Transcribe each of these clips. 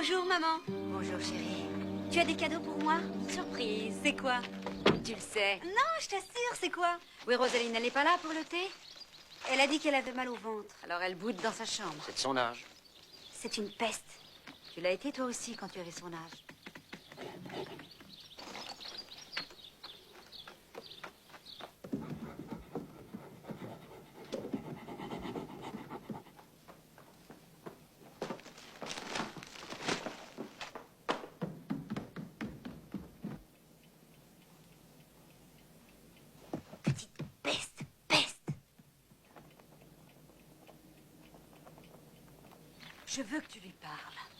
Bonjour, maman. Bonjour, chérie. Tu as des cadeaux pour moi? Surprise. C'est quoi? Tu le sais. Non, je t'assure, c'est quoi? Oui, Rosaline, elle n'est pas là pour le thé? Elle a dit qu'elle avait mal au ventre. Alors elle boude dans sa chambre. C'est de son âge. C'est une peste. Tu l'as été toi aussi quand tu avais son âge. Petite peste, peste. Je veux que tu lui parles.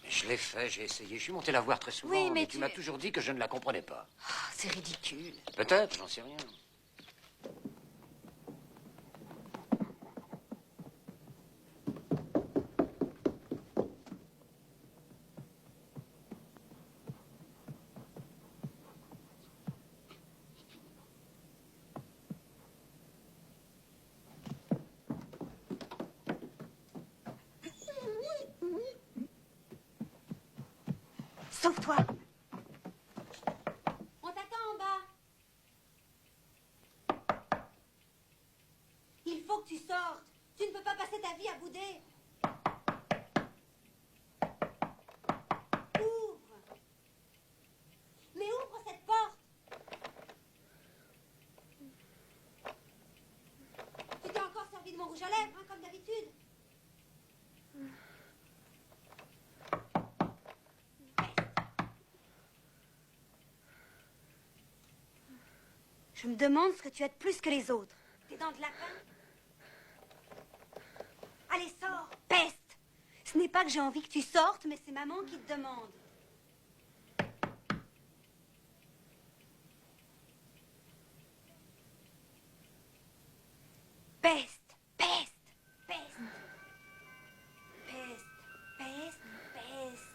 Je l'ai fait, j'ai essayé. Je suis monté la voir très souvent. Oui, mais tu tu- m'as toujours dit que je ne la comprenais pas. Ah, c'est ridicule. Peut-être, j'en sais rien. Sauve-toi. On t'attend en bas. Il faut que tu sortes. Tu ne peux pas passer ta vie à bouder. Ouvre. Mais ouvre cette porte. Tu t'es encore servi de mon rouge à lèvres, hein, comme d'habitude. Je me demande ce que tu as de plus que les autres. Tes dents de lapin? Allez, sors, peste! Ce n'est pas que j'ai envie que tu sortes, mais c'est maman qui te demande. Peste, peste, peste. Peste, peste, peste.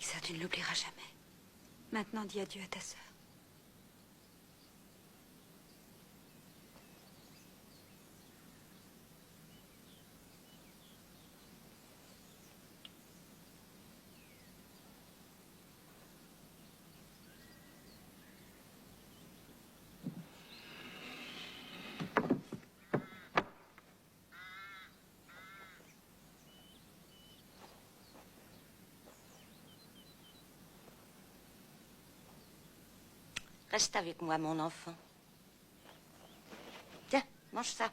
que ça, tu ne l'oublieras jamais. Maintenant, dis adieu à ta sœur. Reste avec moi, mon enfant. Tiens, mange ça.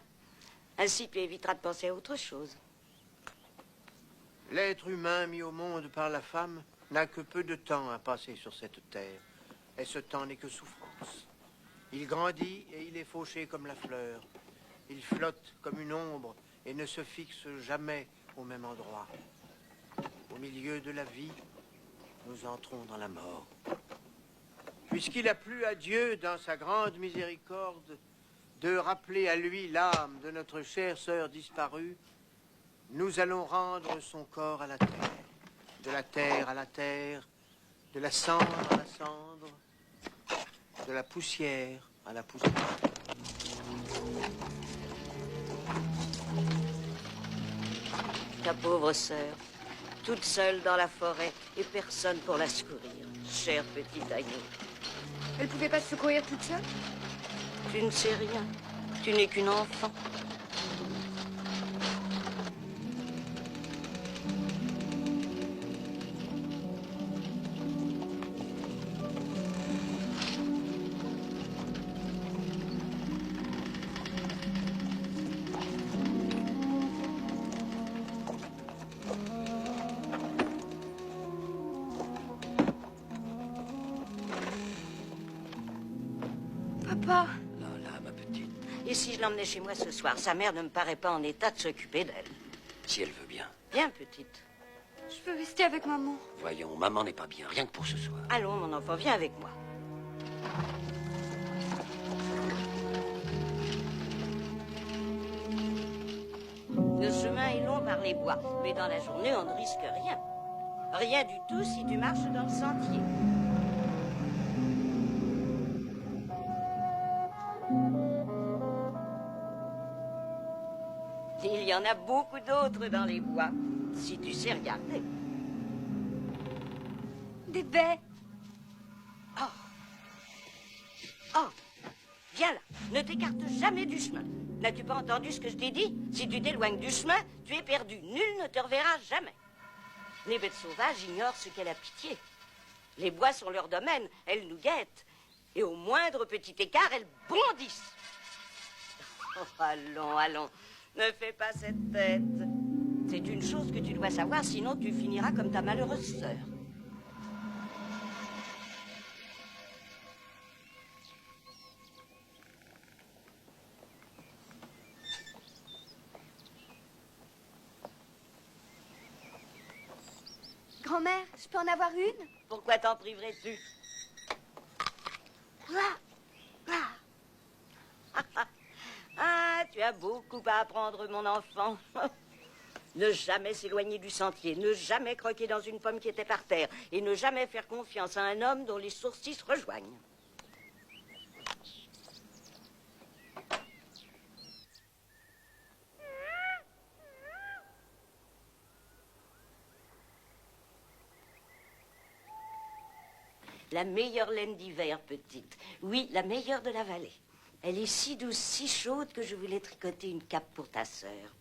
Ainsi, tu éviteras de penser à autre chose. L'être humain mis au monde par la femme n'a que peu de temps à passer sur cette terre. Et ce temps n'est que souffrance. Il grandit et il est fauché comme la fleur. Il flotte comme une ombre et ne se fixe jamais au même endroit. Au milieu de la vie, nous entrons dans la mort. Puisqu'il a plu à Dieu, dans sa grande miséricorde, de rappeler à lui l'âme de notre chère sœur disparue, nous allons rendre son corps à la terre, de la terre à la terre, de la cendre à la cendre, de la poussière à la poussière. Ta pauvre sœur, toute seule dans la forêt et personne pour la secourir. Cher petit agneau. Elle pouvait pas se secourir toute seule? Tu ne sais rien. Tu n'es qu'une enfant. Papa, Lola, ma petite, Et si je l'emmenais chez moi ce soir, sa mère ne me paraît pas en état de s'occuper d'elle. si elle veut bien. Viens, petite. je veux rester avec maman. Voyons, maman n'est pas bien, rien que pour ce soir. Allons, mon enfant, viens avec moi. Le chemin est long par les bois, mais dans la journée, on ne risque rien. Rien du tout si tu marches dans le sentier. Il y en a beaucoup d'autres dans les bois, si tu sais regarder. Des baies. Oh, viens là, ne t'écarte jamais du chemin. N'as-tu pas entendu ce que je t'ai dit? Si tu t'éloignes du chemin, tu es perdu. Nul ne te reverra jamais. Les bêtes sauvages ignorent ce qu'est la pitié. Les bois sont leur domaine, elles nous guettent. Et au moindre petit écart, elles bondissent. Oh, allons, allons, ne fais pas cette tête. C'est une chose que tu dois savoir, sinon tu finiras comme ta malheureuse sœur. Grand-mère, je peux en avoir une? Pourquoi t'en priverais-tu? Ah, tu as beaucoup à apprendre, mon enfant. Ne jamais s'éloigner du sentier, ne jamais croquer dans une pomme qui était par terre, et ne jamais faire confiance à un homme dont les sourcils se rejoignent. La meilleure laine d'hiver, petite. Oui, la meilleure de la vallée. Elle est si douce, si chaude que je voulais tricoter une cape pour ta sœur.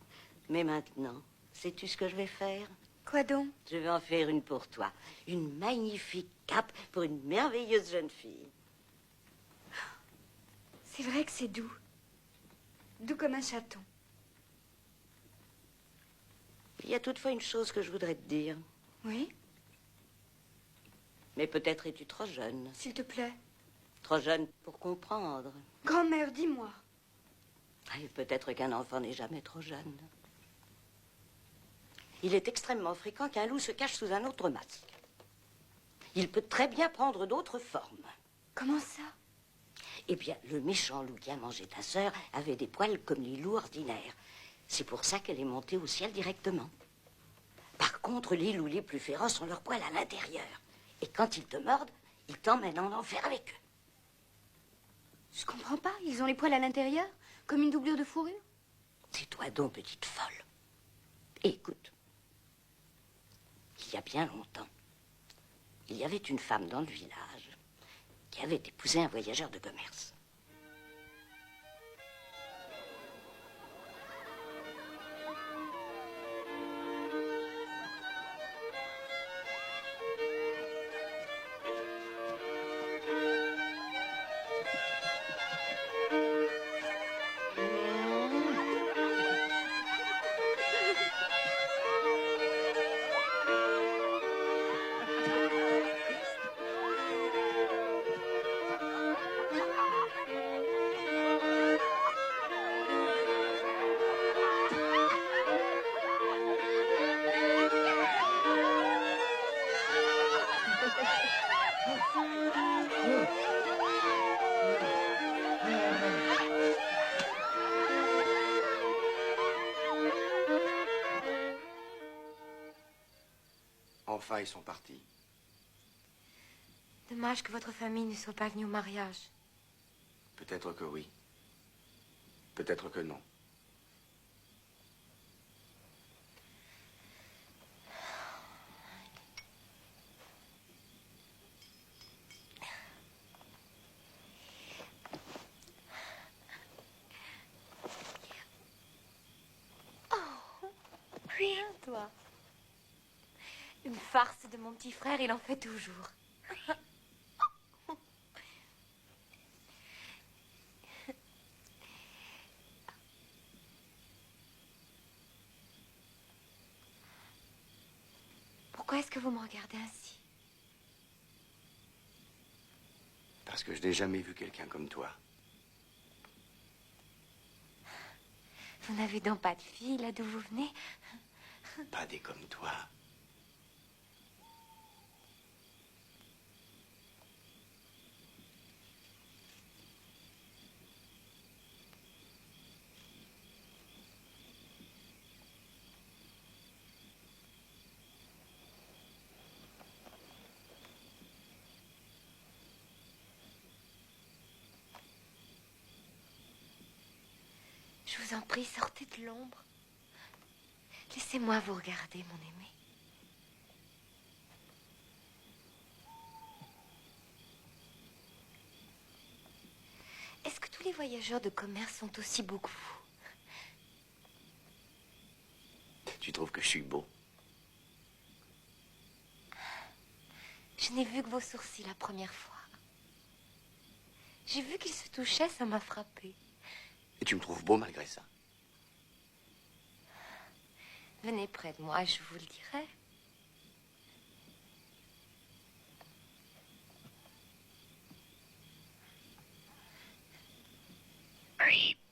Mais maintenant, sais-tu ce que je vais faire? Quoi donc? Je vais en faire une pour toi. Une magnifique cape pour une merveilleuse jeune fille. C'est vrai que c'est doux. Doux comme un chaton. Il y a toutefois une chose que je voudrais te dire. Oui? Mais peut-être es-tu trop jeune. S'il te plaît. Trop jeune pour comprendre. Grand-mère, dis-moi. Et peut-être qu'un enfant n'est jamais trop jeune. Il est extrêmement fréquent qu'un loup se cache sous un autre masque. Il peut très bien prendre d'autres formes. Comment ça? Eh bien, le méchant loup qui a mangé ta sœur avait des poils comme les loups ordinaires. C'est pour ça qu'elle est montée au ciel directement. Par contre, les loups les plus féroces ont leurs poils à l'intérieur. Et quand ils te mordent, ils t'emmènent en enfer avec eux. Je comprends pas. Ils ont les poils à l'intérieur, comme une doublure de fourrure. C'est toi donc, petite folle. Et écoute, il y a bien longtemps, il y avait une femme dans le village qui avait épousé un voyageur de commerce. Enfin, ils sont partis. Dommage que votre famille ne soit pas venue au mariage. Peut-être que oui. Peut-être que non. Rien, toi. Une farce de mon petit frère, il en fait toujours. Pourquoi est-ce que vous me regardez ainsi? Parce que je n'ai jamais vu quelqu'un comme toi. Vous n'avez donc pas de fille, là d'où vous venez? Pas des comme toi. Je vous en prie, sortez de l'ombre. Laissez-moi vous regarder, mon aimé. Est-ce que tous les voyageurs de commerce sont aussi beaux que vous? Tu trouves que je suis beau? Je n'ai vu que vos sourcils la première fois. J'ai vu qu'ils se touchaient, ça m'a frappé. Et tu me trouves beau malgré ça? Venez près de moi, je vous le dirai.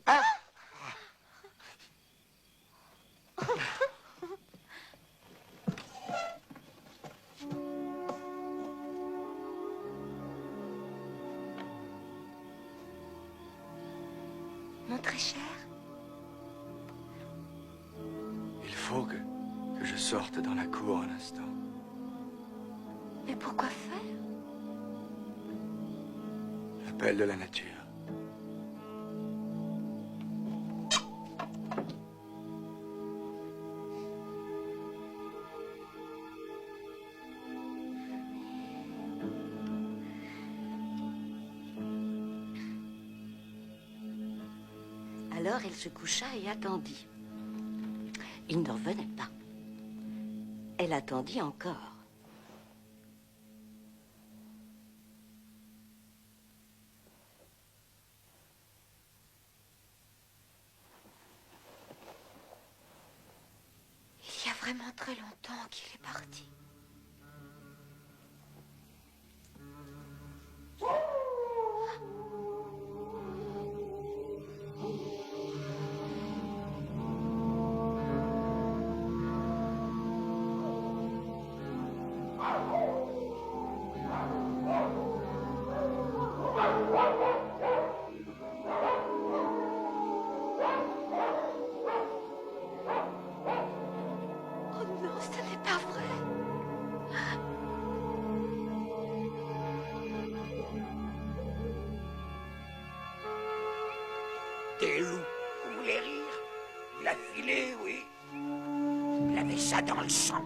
Ah! Mon très cher, Il faut que je sorte dans la cour un instant. mais pourquoi faire? L'appel de la nature. Alors elle se coucha et attendit. Il ne revenait pas. Elle attendit encore. Il y a vraiment très longtemps qu'il est parti. Oh non, ce n'est l'a filé, oui. Il avait ça dans le sang.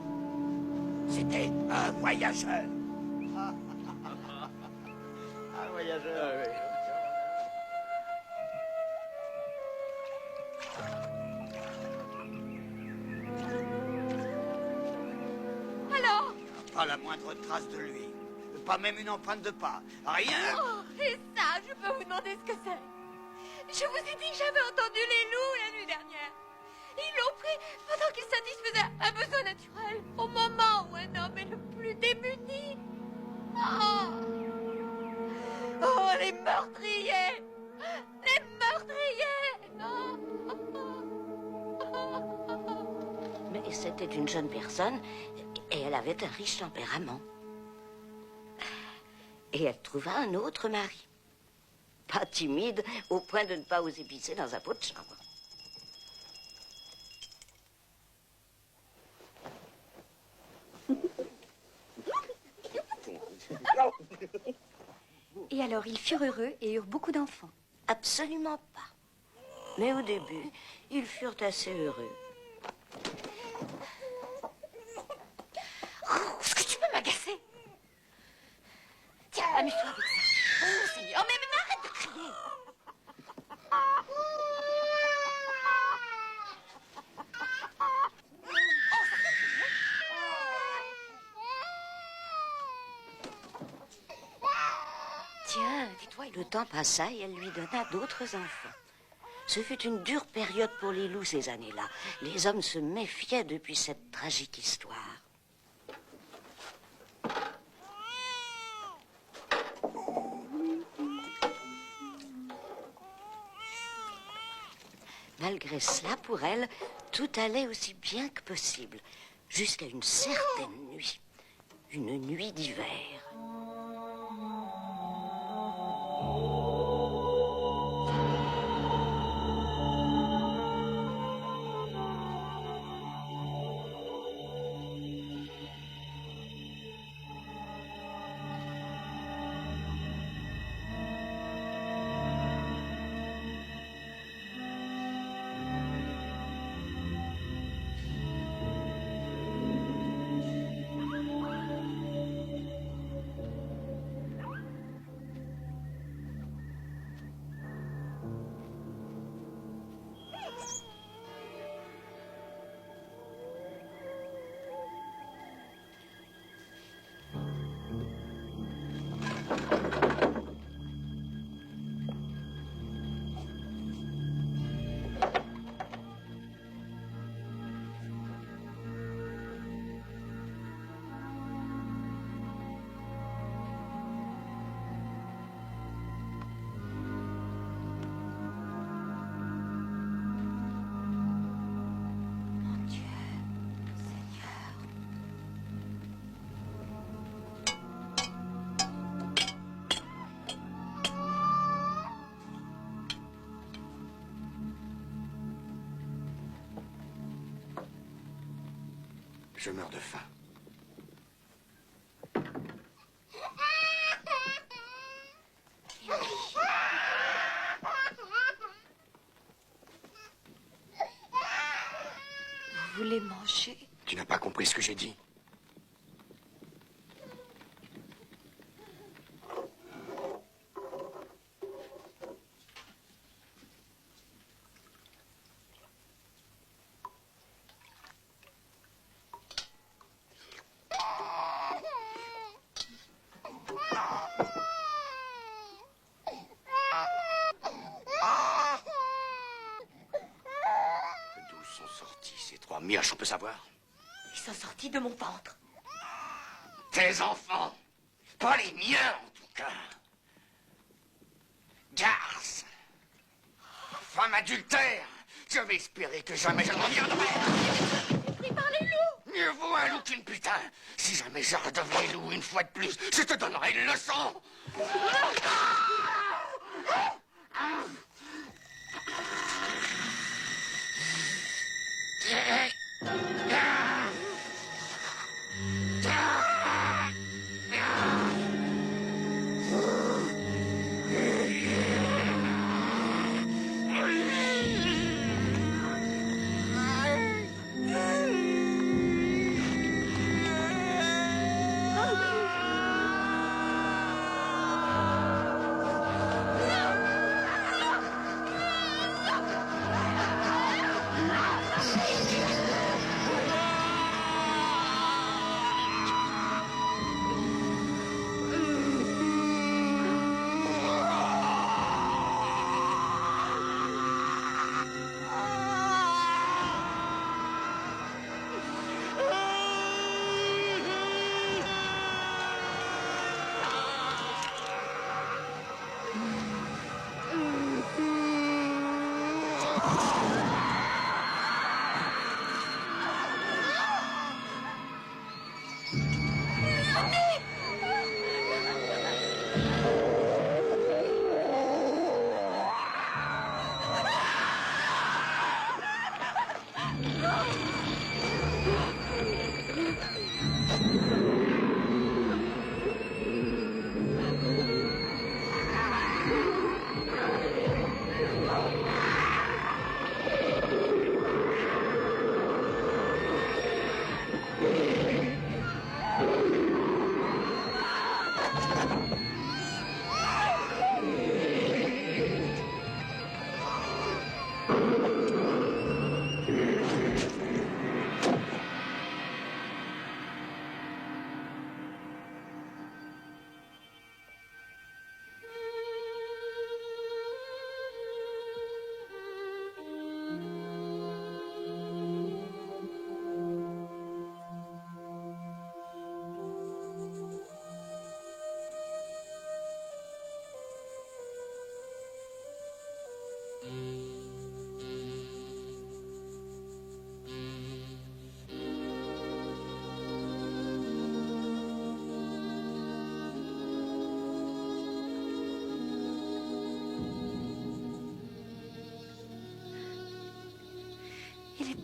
C'était un voyageur. Un voyageur, oui. Alors? Pas la moindre trace de lui. Pas même une empreinte de pas. Rien. Oh, et ça, je peux vous demander ce que c'est? Je vous ai dit que j'avais entendu les loups la nuit dernière. Ils l'ont pris pendant qu'il satisfaisait un besoin naturel, au moment où un homme est le plus démuni. Oh, oh les meurtriers! Les meurtriers! Mais c'était une jeune personne et elle avait un riche tempérament. Et elle trouva un autre mari. Pas timide au point de ne pas oser pisser dans un pot de chambre. Et alors, ils furent heureux et eurent beaucoup d'enfants. Absolument pas. Mais au début, ils furent assez heureux. Oh, est-ce que tu peux m'agacer? Tiens, amuse-toi avec ça. Oh, Seigneur, mais arrête de crier. Tiens, dis-toi, le temps passa et elle lui donna d'autres enfants. Ce fut une dure période pour les loups ces années-là. Les hommes se méfiaient depuis cette tragique histoire. Malgré cela, pour elle, tout allait aussi bien que possible, jusqu'à une certaine nuit, une nuit d'hiver. Je meurs de faim. Vous voulez manger? Tu n'as pas compris ce que j'ai dit? Mioche, on peut savoir? Ils sont sortis de mon ventre. Tes enfants. Pas les miens, en tout cas. Garce. Femme adultère. J'avais espéré que jamais je ne reviendrais. Pris par les loups. Mieux vaut un loup qu'une putain. Si jamais je redevenais loup une fois de plus, je te donnerai une leçon.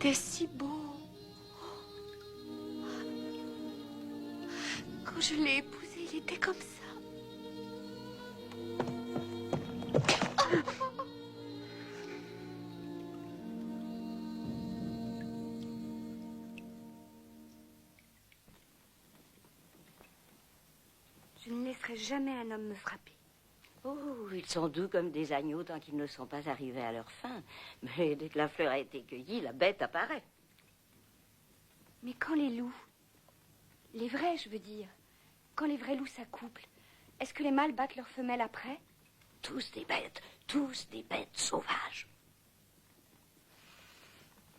était si beau. Quand je l'ai épousé, il était comme ça. Je ne laisserai jamais un homme me frapper. Oh, ils sont doux comme des agneaux tant qu'ils ne sont pas arrivés à leur fin. Mais dès que la fleur a été cueillie, la bête apparaît. Mais quand les loups, les vrais, je veux dire, quand les vrais loups s'accouplent, est-ce que les mâles battent leurs femelles après? Tous des bêtes sauvages.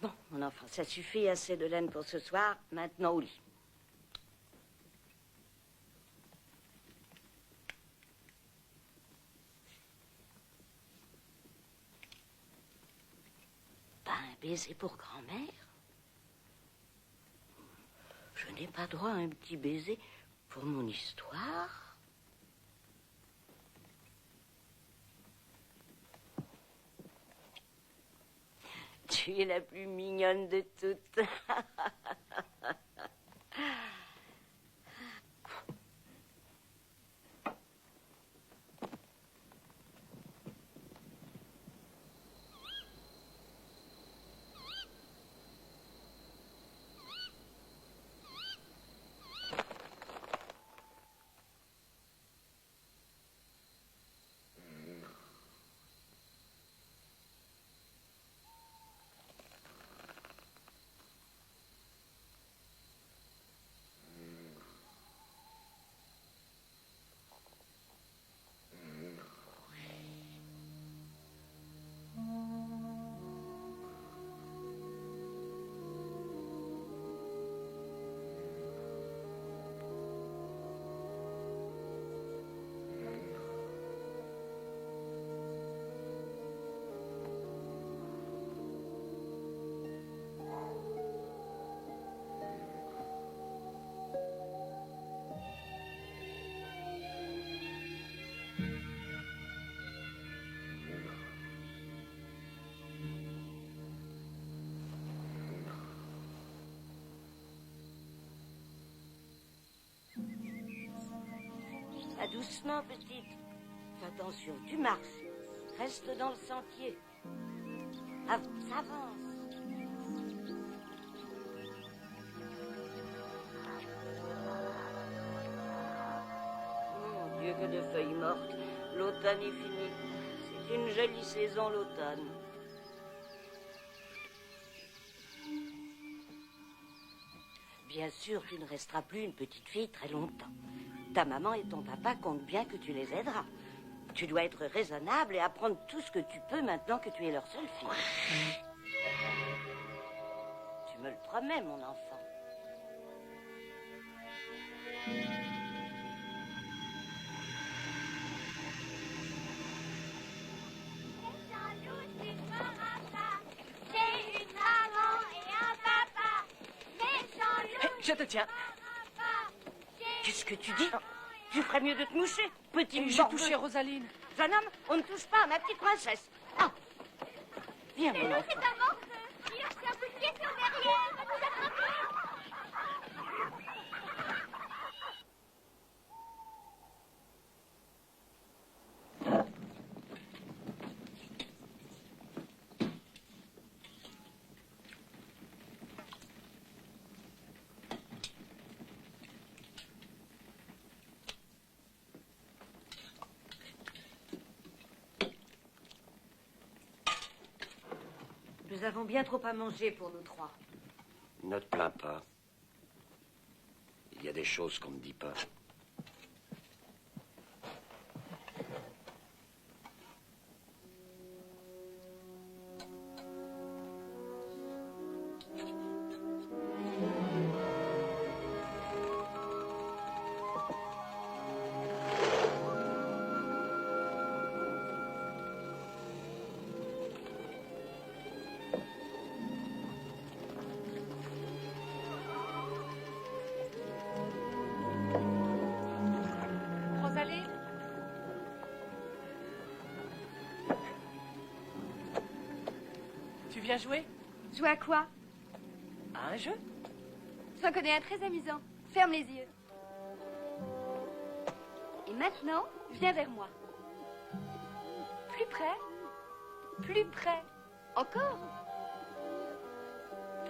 Bon, mon enfant, ça suffit, assez de laine pour ce soir. Maintenant au lit. Pas un baiser pour grand-mère? Je n'ai pas droit à un petit baiser pour mon histoire? Tu es la plus mignonne de toutes. Va doucement, petite. Fais attention, tu marches. Reste dans le sentier. Avance, avance. Mon Dieu, que de feuilles mortes. L'automne est fini. C'est une jolie saison, l'automne. Bien sûr, tu ne resteras plus une petite fille très longtemps. Ta maman et ton papa comptent bien que tu les aideras. Tu dois être raisonnable et apprendre tout ce que tu peux maintenant que tu es leur seule fille. Tu me le promets, mon enfant. Je te tiens. Qu'est-ce que tu dis? Tu ferais mieux de te moucher, petit J'ai morveux. touché Rosaline. Jeune homme, on ne touche pas à ma petite princesse. Ah. Viens, mon enfant. C'est un morveux. Il a pris un coup de pied sur le derrière. Il va nous attraper. Nous avons bien trop à manger pour nous trois. Ne te plains pas. Il y a des choses qu'on ne dit pas. Rosaline? Tu viens jouer? Jouer à quoi? À un jeu? J'en connais un très amusant. Ferme les yeux. Et maintenant, viens vers moi. Plus près. Plus près. Encore.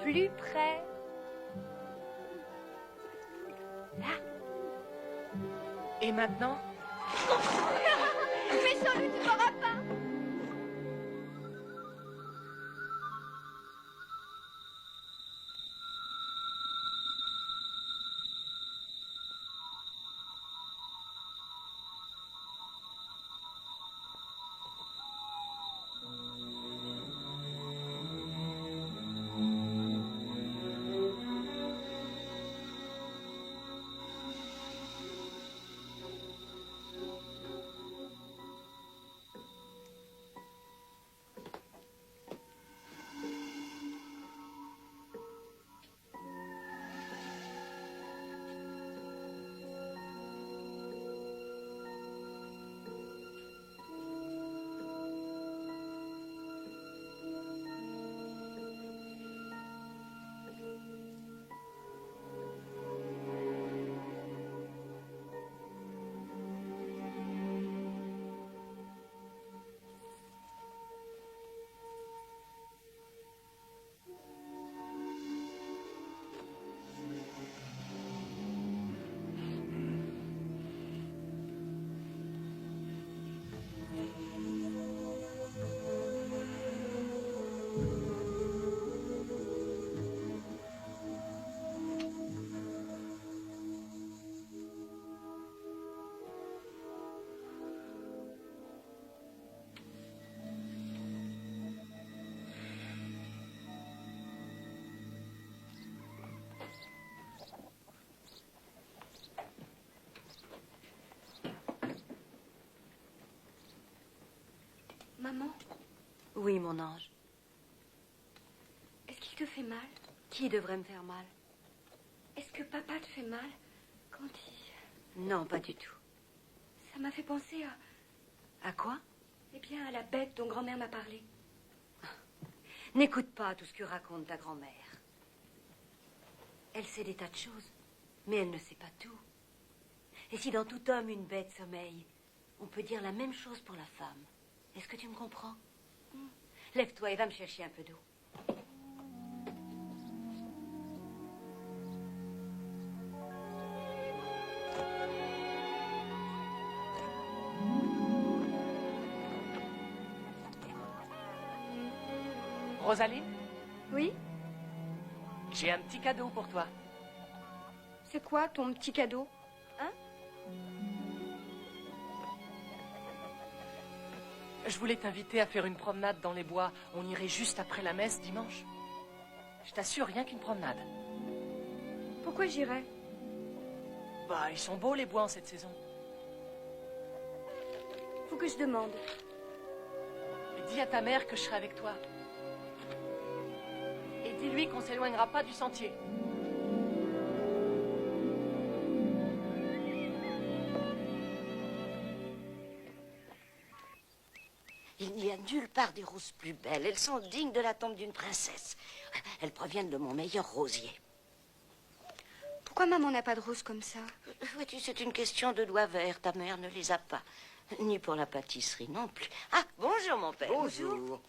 Plus près. Là. Et maintenant? Méchant loup, tu m'auras pas. Maman, Oui, mon ange. est-ce qu'il te fait mal? Qui devrait me faire mal? Est-ce que papa te fait mal quand il... Non, pas du tout. Ça m'a fait penser à... À quoi? Eh bien, à la bête dont grand-mère m'a parlé. N'écoute pas tout ce que raconte ta grand-mère. Elle sait des tas de choses, mais elle ne sait pas tout. Et si dans tout homme une bête sommeille, on peut dire la même chose pour la femme. Est-ce que tu me comprends? Lève-toi et va me chercher un peu d'eau. Rosaline, Oui? j'ai un petit cadeau pour toi. C'est quoi ton petit cadeau? Je voulais t'inviter à faire une promenade dans les bois. On irait juste après la messe dimanche. Je t'assure, rien qu'une promenade. Pourquoi j'irais? Bah, ils sont beaux les bois en cette saison. Faut que je demande. Et dis à ta mère que je serai avec toi. Et dis-lui qu'on s'éloignera pas du sentier. Il n'y a nulle part des roses plus belles. Elles sont dignes de la tombe d'une princesse. Elles proviennent de mon meilleur rosier. Pourquoi maman n'a pas de roses comme ça? Vois-tu, c'est une question de doigts verts. Ta mère ne les a pas. Ni pour la pâtisserie non plus. Ah, bonjour mon père. Bonjour.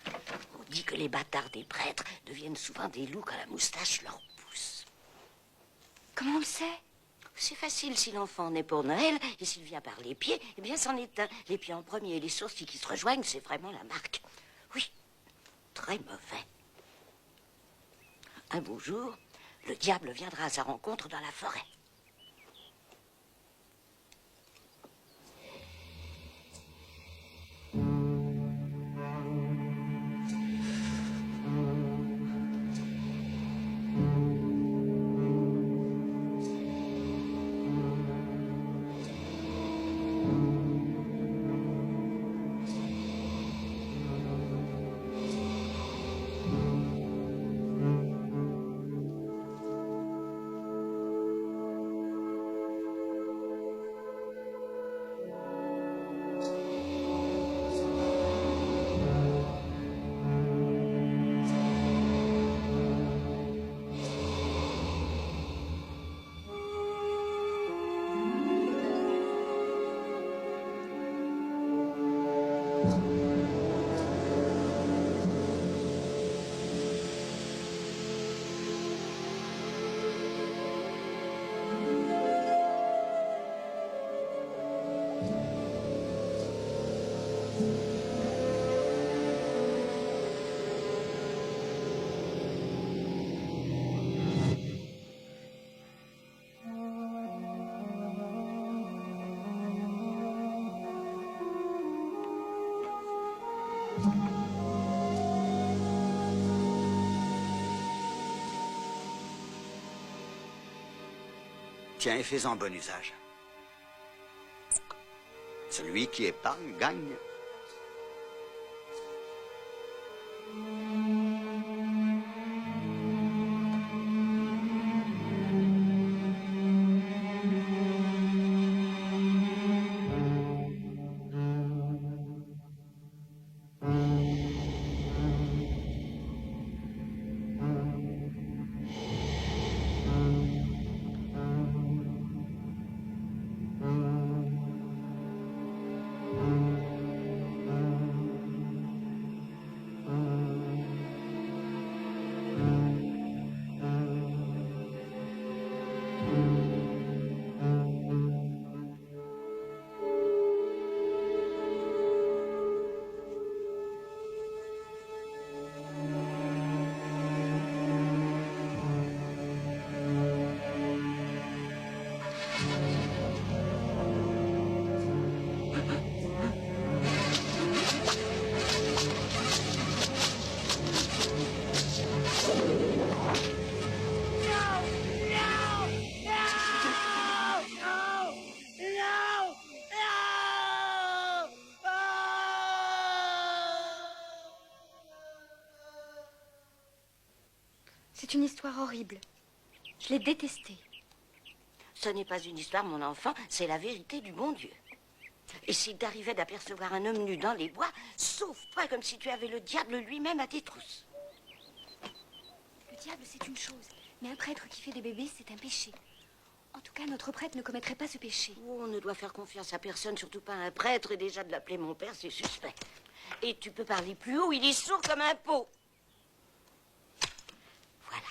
On dit que les bâtards des prêtres deviennent souvent des loups quand la moustache leur pousse. Comment on le sait? C'est facile, si l'enfant naît pour Noël et s'il vient par les pieds, eh bien c'en est un. Les pieds en premier et les sourcils qui se rejoignent, c'est vraiment la marque. Oui, très mauvais. Un beau jour, le diable viendra à sa rencontre dans la forêt. Tiens, et fais-en bon usage. Celui qui épargne gagne. C'est une histoire horrible. Je l'ai détestée. Ce n'est pas une histoire, mon enfant, c'est la vérité du bon Dieu. Et s'il t'arrivait d'apercevoir un homme nu dans les bois, sauve-toi comme si tu avais le diable lui-même à tes trousses. Le diable, c'est une chose. Mais un prêtre qui fait des bébés, c'est un péché. En tout cas, notre prêtre ne commettrait pas ce péché. Oh, on ne doit faire confiance à personne, surtout pas à un prêtre. Et déjà de l'appeler mon père, c'est suspect. Et tu peux parler plus haut, il est sourd comme un pot. Voilà.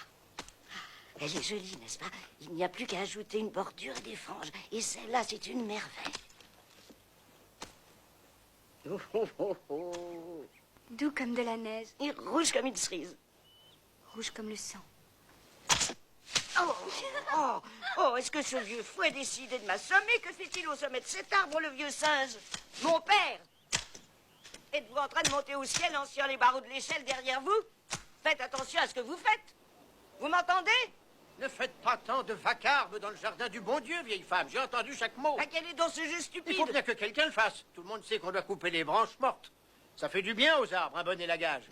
Elle est jolie, n'est-ce pas? Il n'y a plus qu'à ajouter une bordure et des franges. Et celle-là, c'est une merveille. Oh, oh, oh, oh. Doux comme de la neige. Et rouge comme une cerise. Rouge comme le sang. Oh, oh, oh, est-ce que ce vieux fou a décidé de m'assommer? Que fait-il au sommet de cet arbre, le vieux singe? Mon père! Êtes-vous en train de monter au ciel en sciant les barreaux de l'échelle derrière vous? Faites attention à ce que vous faites. Vous m'entendez? Ne faites pas tant de vacarme dans le jardin du bon Dieu, vieille femme. J'ai entendu chaque mot. À quel est donc ce jeu stupide? Il faut bien que quelqu'un le fasse. Tout le monde sait qu'on doit couper les branches mortes. Ça fait du bien aux arbres, un bon élagage.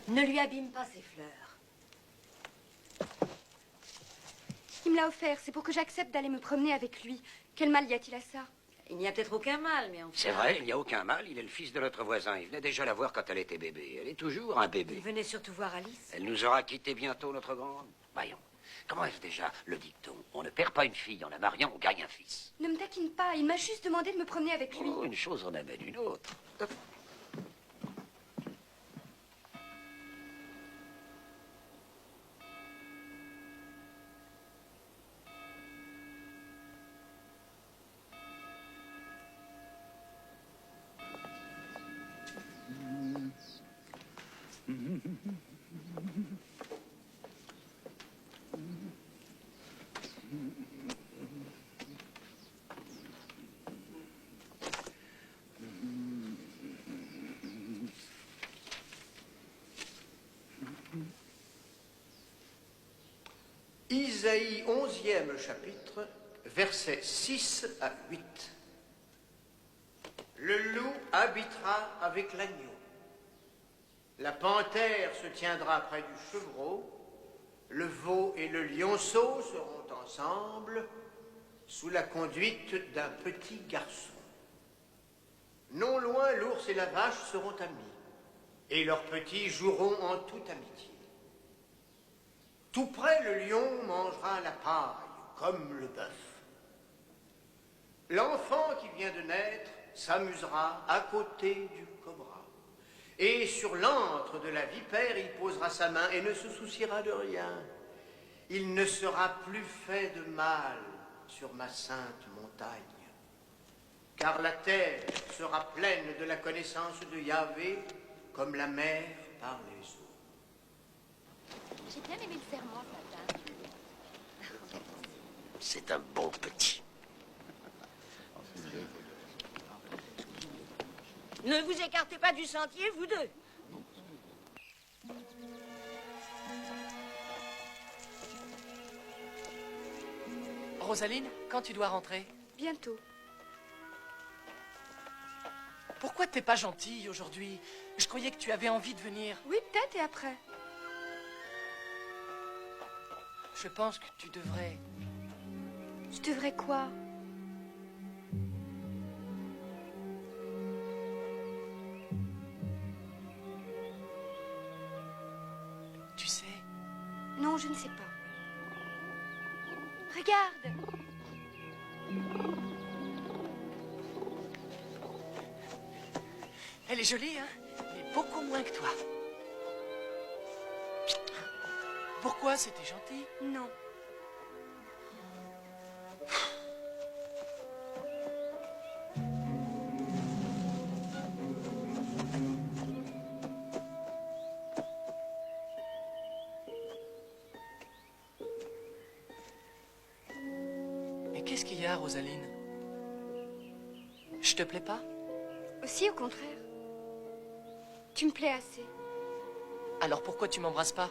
Ne lui abîme pas ses fleurs. Il me l'a offert, c'est pour que j'accepte d'aller me promener avec lui. Quel mal y a-t-il à ça? Il n'y a peut-être aucun mal, mais enfin... C'est vrai, il n'y a aucun mal. Il est le fils de notre voisin. Il venait déjà la voir quand elle était bébé. Elle est toujours un bébé. Venez surtout voir Alice. Elle nous aura quittés bientôt, notre grande. Voyons. Comment est-ce déjà le dicton? On ne perd pas une fille en la mariant, on gagne un fils. Ne me taquine pas, il m'a juste demandé de me promener avec lui. Oh, une chose en amène une autre. Isaïe 11e chapitre, versets 6 à 8. Le loup habitera avec l'agneau. La panthère se tiendra près du chevreau. Le veau et le lionceau seront ensemble sous la conduite d'un petit garçon. Non loin, l'ours et la vache seront amis, et leurs petits joueront en toute amitié. Tout près, le lion mangera la paille, comme le bœuf. L'enfant qui vient de naître s'amusera à côté du cobra. Et sur l'antre de la vipère, il posera sa main et ne se souciera de rien. Il ne sera plus fait de mal sur ma sainte montagne. Car la terre sera pleine de la connaissance de Yahvé, comme la mer par les eaux. J'ai bien aimé le serment ce matin. C'est un bon petit. Ne vous écartez pas du sentier, vous deux. Rosaline, quand tu dois rentrer? Bientôt. Pourquoi t'es pas gentille aujourd'hui? Je croyais que tu avais envie de venir. Oui, peut-être, et après? Je pense que tu devrais... Je devrais quoi? Tu sais... Non, je ne sais pas. Regarde! Elle est jolie, hein? Mais beaucoup moins que toi. Pourquoi? C'était gentil. Non. Mais qu'est-ce qu'il y a, Rosaline? Je te plais pas? Aussi, au contraire. Tu me plais assez. Alors pourquoi tu m'embrasses pas?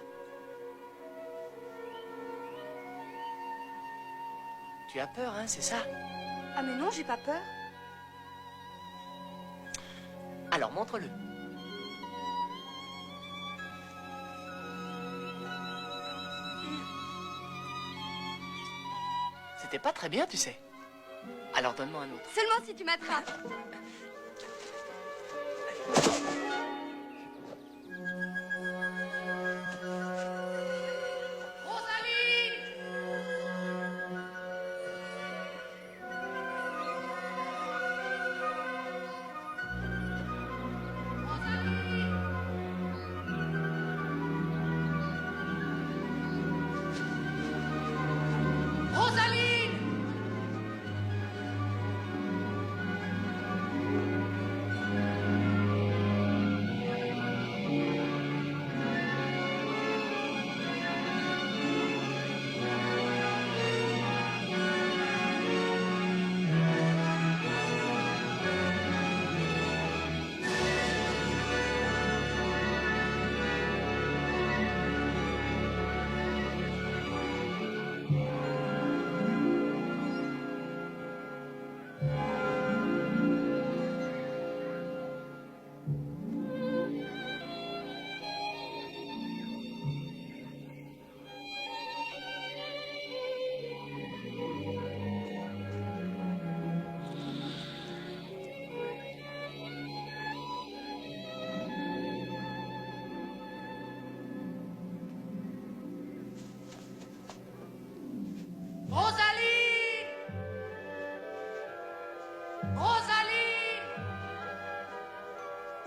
Tu as peur, hein, c'est ça? Ah mais non, j'ai pas peur. Alors montre-le. C'était pas très bien, tu sais. Alors donne-moi un autre. Seulement si tu m'attrapes.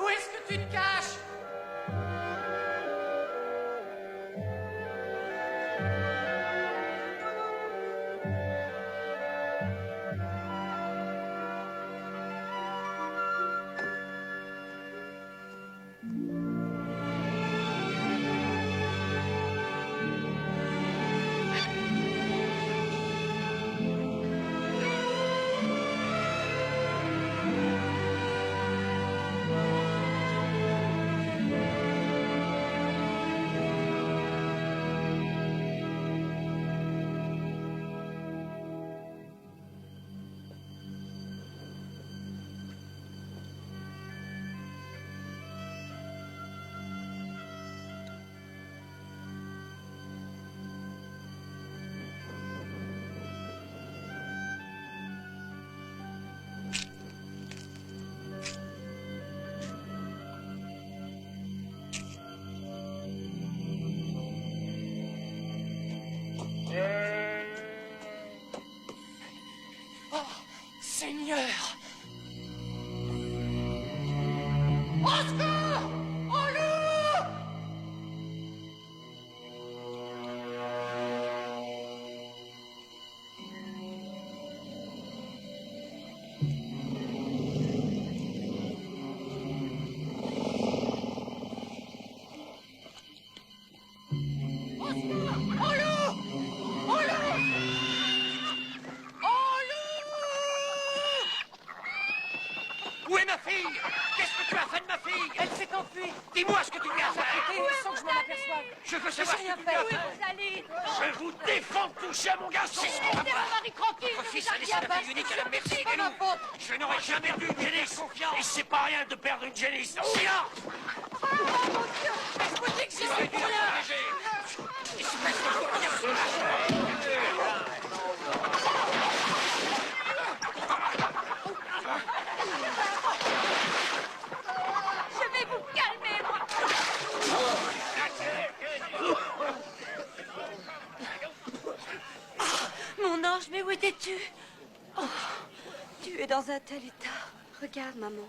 Où est-ce que tu te caches? fille! Qu'est-ce que tu as fait de ma fille? Elle s'est enfuie. Dis-moi ce que tu lui as fait! Écoutez, sans que je m'en aperçoive. Je veux savoir ce rien que tu lui as fait. fait! Je vous défends de toucher à mon garçon! C'est ce qu'on va voir! Votre fils a laissé la fille unique à la merci des loups! Je n'aurais jamais perdu une génisse! Et c'est pas rien de perdre une génisse! Silence! Je vous dis que c'est rien! Je vais vous calmer, moi. Mon ange, mais où étais-tu? Oh, tu es dans un tel état. Regarde, maman.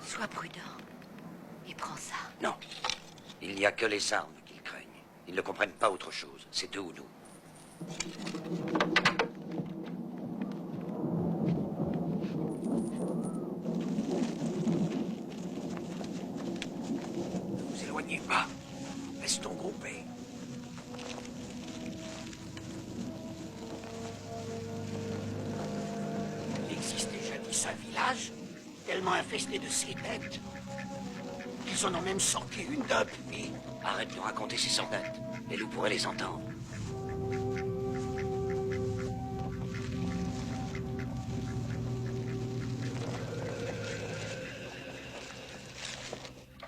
Sois prudent. Et prends ça. Non. Il n'y a que les armes qu'ils craignent. Ils ne comprennent pas autre chose. C'est eux ou nous. Ne vous éloignez pas. Restons groupés. Il existait jadis un village tellement infesté de ces bêtes qu'ils en ont même sorti une d'un puits. Arrête de raconter ces sornettes. Les loups pourraient les entendre.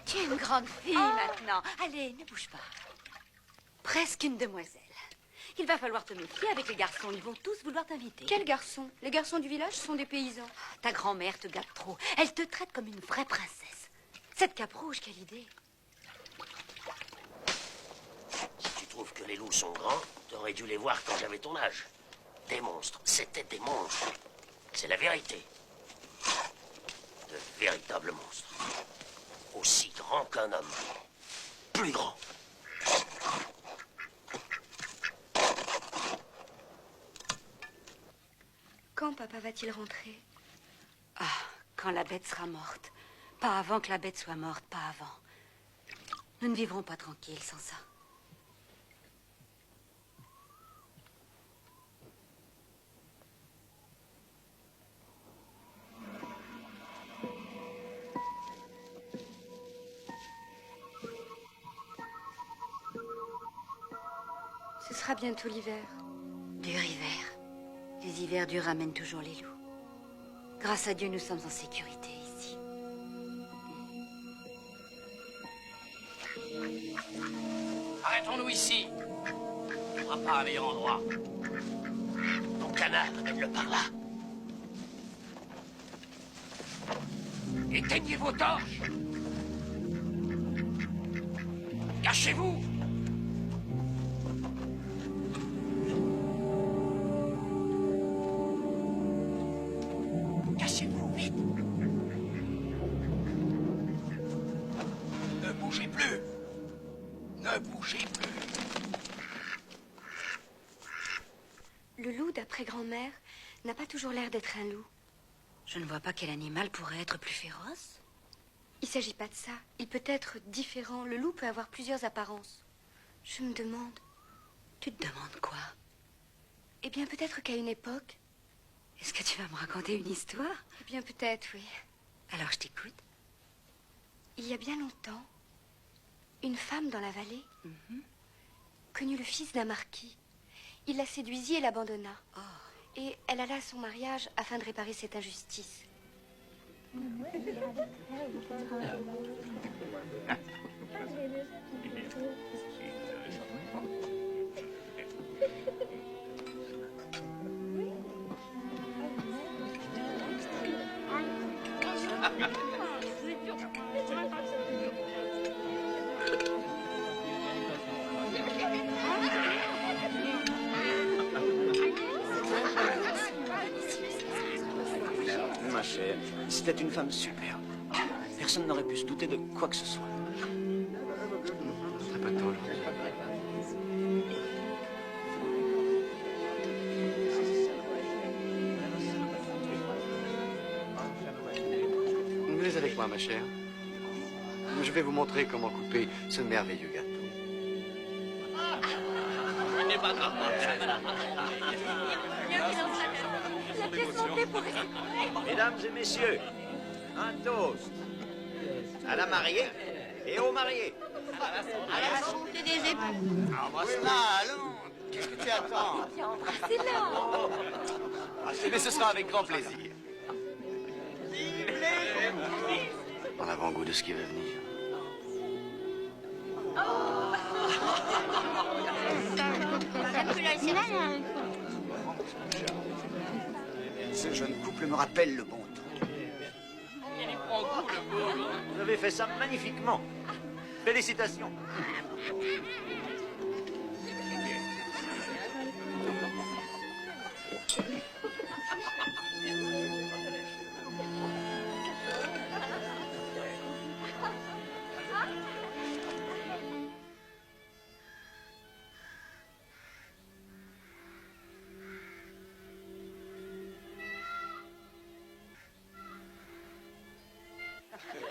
Tu es une grande fille maintenant. Allez, ne bouge pas. Presque une demoiselle. Il va falloir te méfier avec les garçons. Ils vont tous vouloir t'inviter. Quels garçons? Les garçons du village sont des paysans. Ta grand-mère te gâte trop. Elle te traite comme une vraie princesse. Cette cape rouge, quelle idée. Si tu trouves que les loups sont grands, t'aurais dû les voir quand j'avais ton âge. Des monstres, c'était des monstres. C'est la vérité. De véritables monstres. Aussi grands qu'un homme. Plus grands. Quand papa va-t-il rentrer? Ah, quand la bête sera morte. Pas avant que la bête soit morte, pas avant. Nous ne vivrons pas tranquilles sans ça. Ce sera bientôt l'hiver. Dur hiver. Les hivers durs ramènent toujours les loups. Grâce à Dieu, nous sommes en sécurité ici. Arrêtons-nous ici. Il n'y aura pas un meilleur endroit. Ton canard, amène-le par là. Éteignez vos torches. Cachez-vous. Cachez-vous vite. Ne bougez plus. Ne bougez plus. Le loup, d'après grand-mère, n'a pas toujours l'air d'être un loup. Je ne vois pas quel animal pourrait être plus féroce. Il ne s'agit pas de ça. Il peut être différent. Le loup peut avoir plusieurs apparences. Je me demande... Tu te demandes quoi? Eh bien, peut-être qu'à une époque... Est-ce que tu vas me raconter une histoire? Eh bien, peut-être, oui. Alors je t'écoute. Il y a bien longtemps, une femme dans la vallée connut le fils d'un marquis. Il la séduisit et l'abandonna. Et elle alla à son mariage afin de réparer cette injustice. Ma chère, c'était une femme superbe. Personne n'aurait pu se douter de quoi que ce soit. T'as pas de temps aujourd'hui. avec moi, ma chère? Je vais vous montrer comment couper ce merveilleux gâteau. La pièce montée pour rester. Mesdames et messieurs, un toast à la mariée et au marié. À la santé des époux. Embrasse-la, allons. Qu'est-ce que tu attends? Bien, embrassez-la. Mais ce sera avec grand plaisir. En avant-goût de ce qui va venir. Ce jeune couple me rappelle le bon temps. Vous avez fait ça magnifiquement. Félicitations.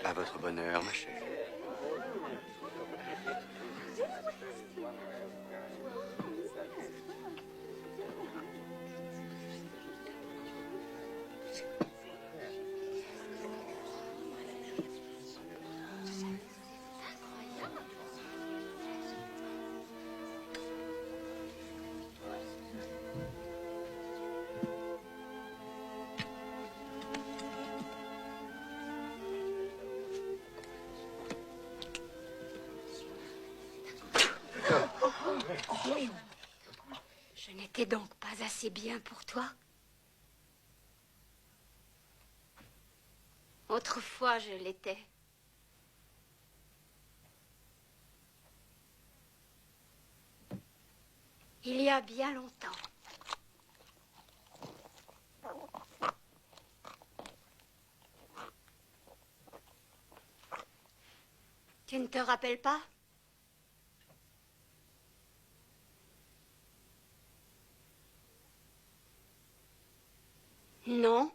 À votre bonheur, ma chère. Je n'étais donc pas assez bien pour toi? Autrefois, je l'étais. Il y a bien longtemps. Tu ne te rappelles pas? Non.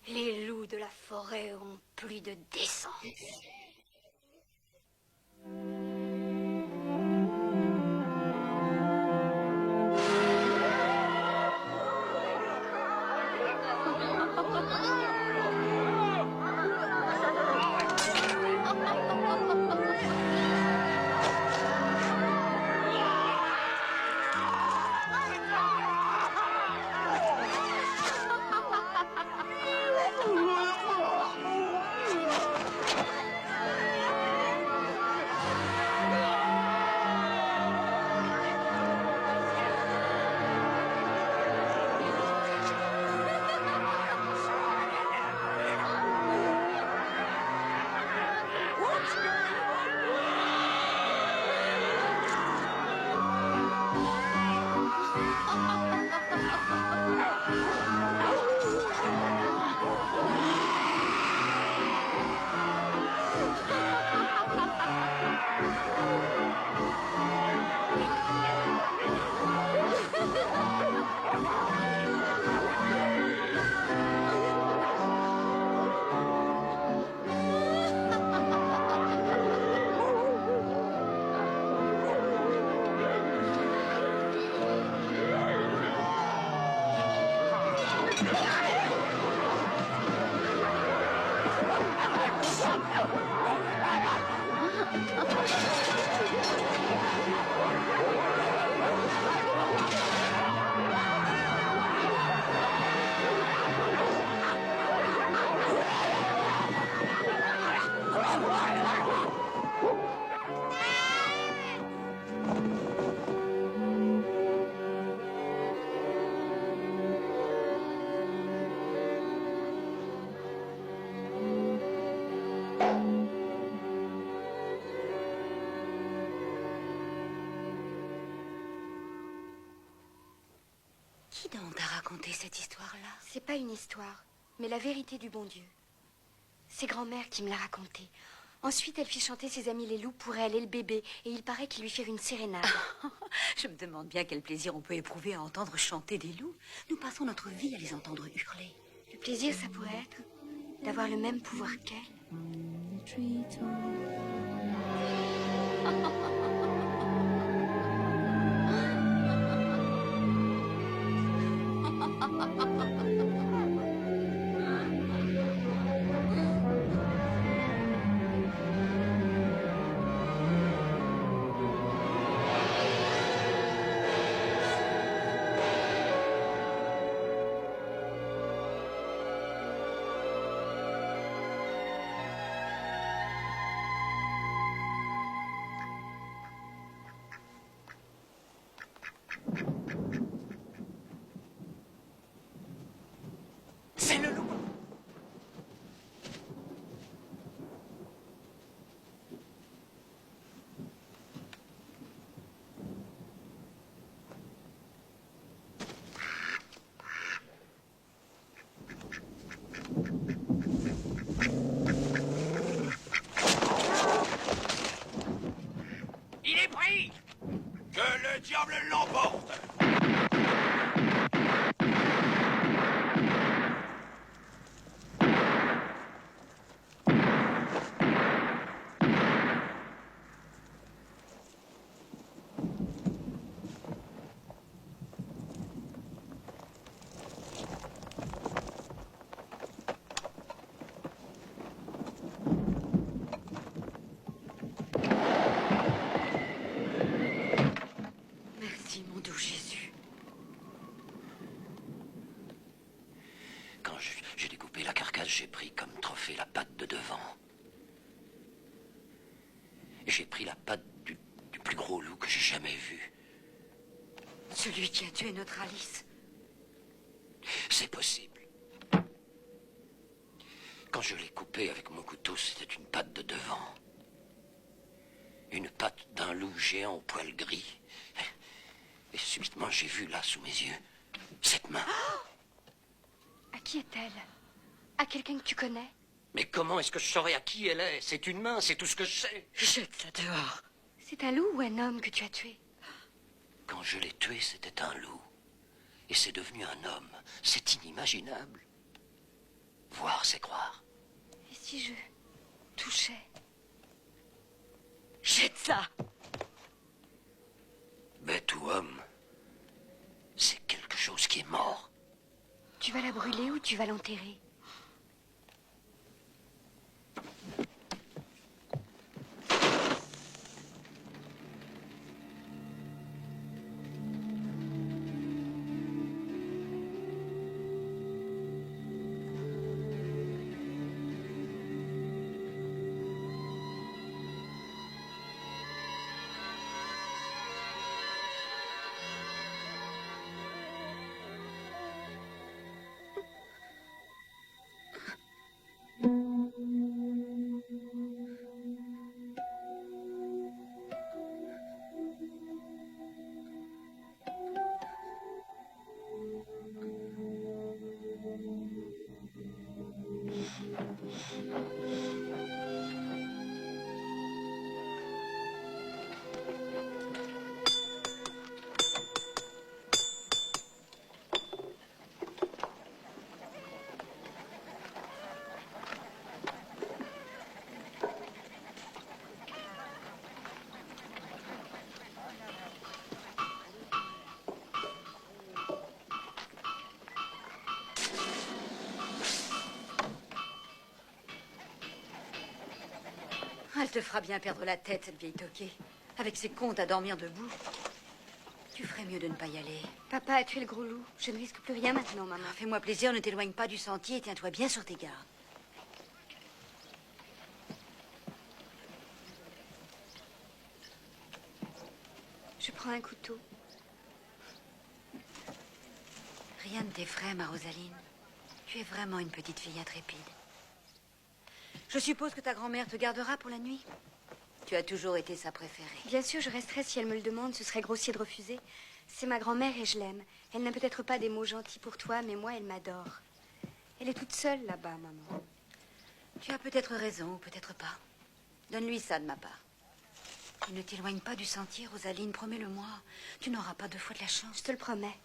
Les loups de la forêt ont plus de décence. Qui donc t'a raconté cette histoire-là? C'est pas une histoire, mais la vérité du bon Dieu. C'est grand-mère qui me l'a raconté. Ensuite, elle fit chanter ses amis les loups pour elle et le bébé, et il paraît qu'ils lui firent une sérénade. Je me demande bien quel plaisir on peut éprouver à entendre chanter des loups. Nous passons notre vie à les entendre hurler. Le plaisir, ça pourrait être d'avoir le même pouvoir qu'elle. C'est le loup. Il est pris. Que le diable l'emporte. Merci, mon doux Jésus. Quand j'ai découpé la carcasse, j'ai pris comme trophée la patte de devant. Et j'ai pris la patte du plus gros loup que j'ai jamais vu. Celui qui a tué notre Alice. C'est possible. Quand je l'ai coupé avec mon couteau, c'était une patte de devant. Une patte d'un loup géant au poil gris. Et subitement, j'ai vu là, sous mes yeux, cette main. À qui est-elle? À quelqu'un que tu connais? Mais comment est-ce que je saurais à qui elle est? C'est une main, c'est tout ce que je sais. Jette-la dehors. C'est un loup ou un homme que tu as tué? Quand je l'ai tué, c'était un loup. Et c'est devenu un homme. C'est inimaginable. Voir, c'est croire. Et si je touchais? Jette ça. Bête ou homme, c'est quelque chose qui est mort. Tu vas la brûler ou tu vas l'enterrer? Elle te fera bien perdre la tête, cette vieille toquée. Avec ses comptes à dormir debout. Tu ferais mieux de ne pas y aller. Papa a tué le gros loup. Je ne risque plus rien maintenant, maman. Fais-moi plaisir, ne t'éloigne pas du sentier et tiens-toi bien sur tes gardes. Je prends un couteau. Rien ne t'effraie, ma Rosaline. Tu es vraiment une petite fille intrépide. Je suppose que ta grand-mère te gardera pour la nuit. Tu as toujours été sa préférée. Bien sûr, je resterai si elle me le demande. Ce serait grossier de refuser. C'est ma grand-mère et je l'aime. Elle n'a peut-être pas des mots gentils pour toi, mais moi, elle m'adore. Elle est toute seule là-bas, maman. Tu as peut-être raison, ou peut-être pas. Donne-lui ça de ma part. Et ne t'éloigne pas du sentier, Rosaline, promets-le-moi. Tu n'auras pas deux fois de la chance. Je te le promets.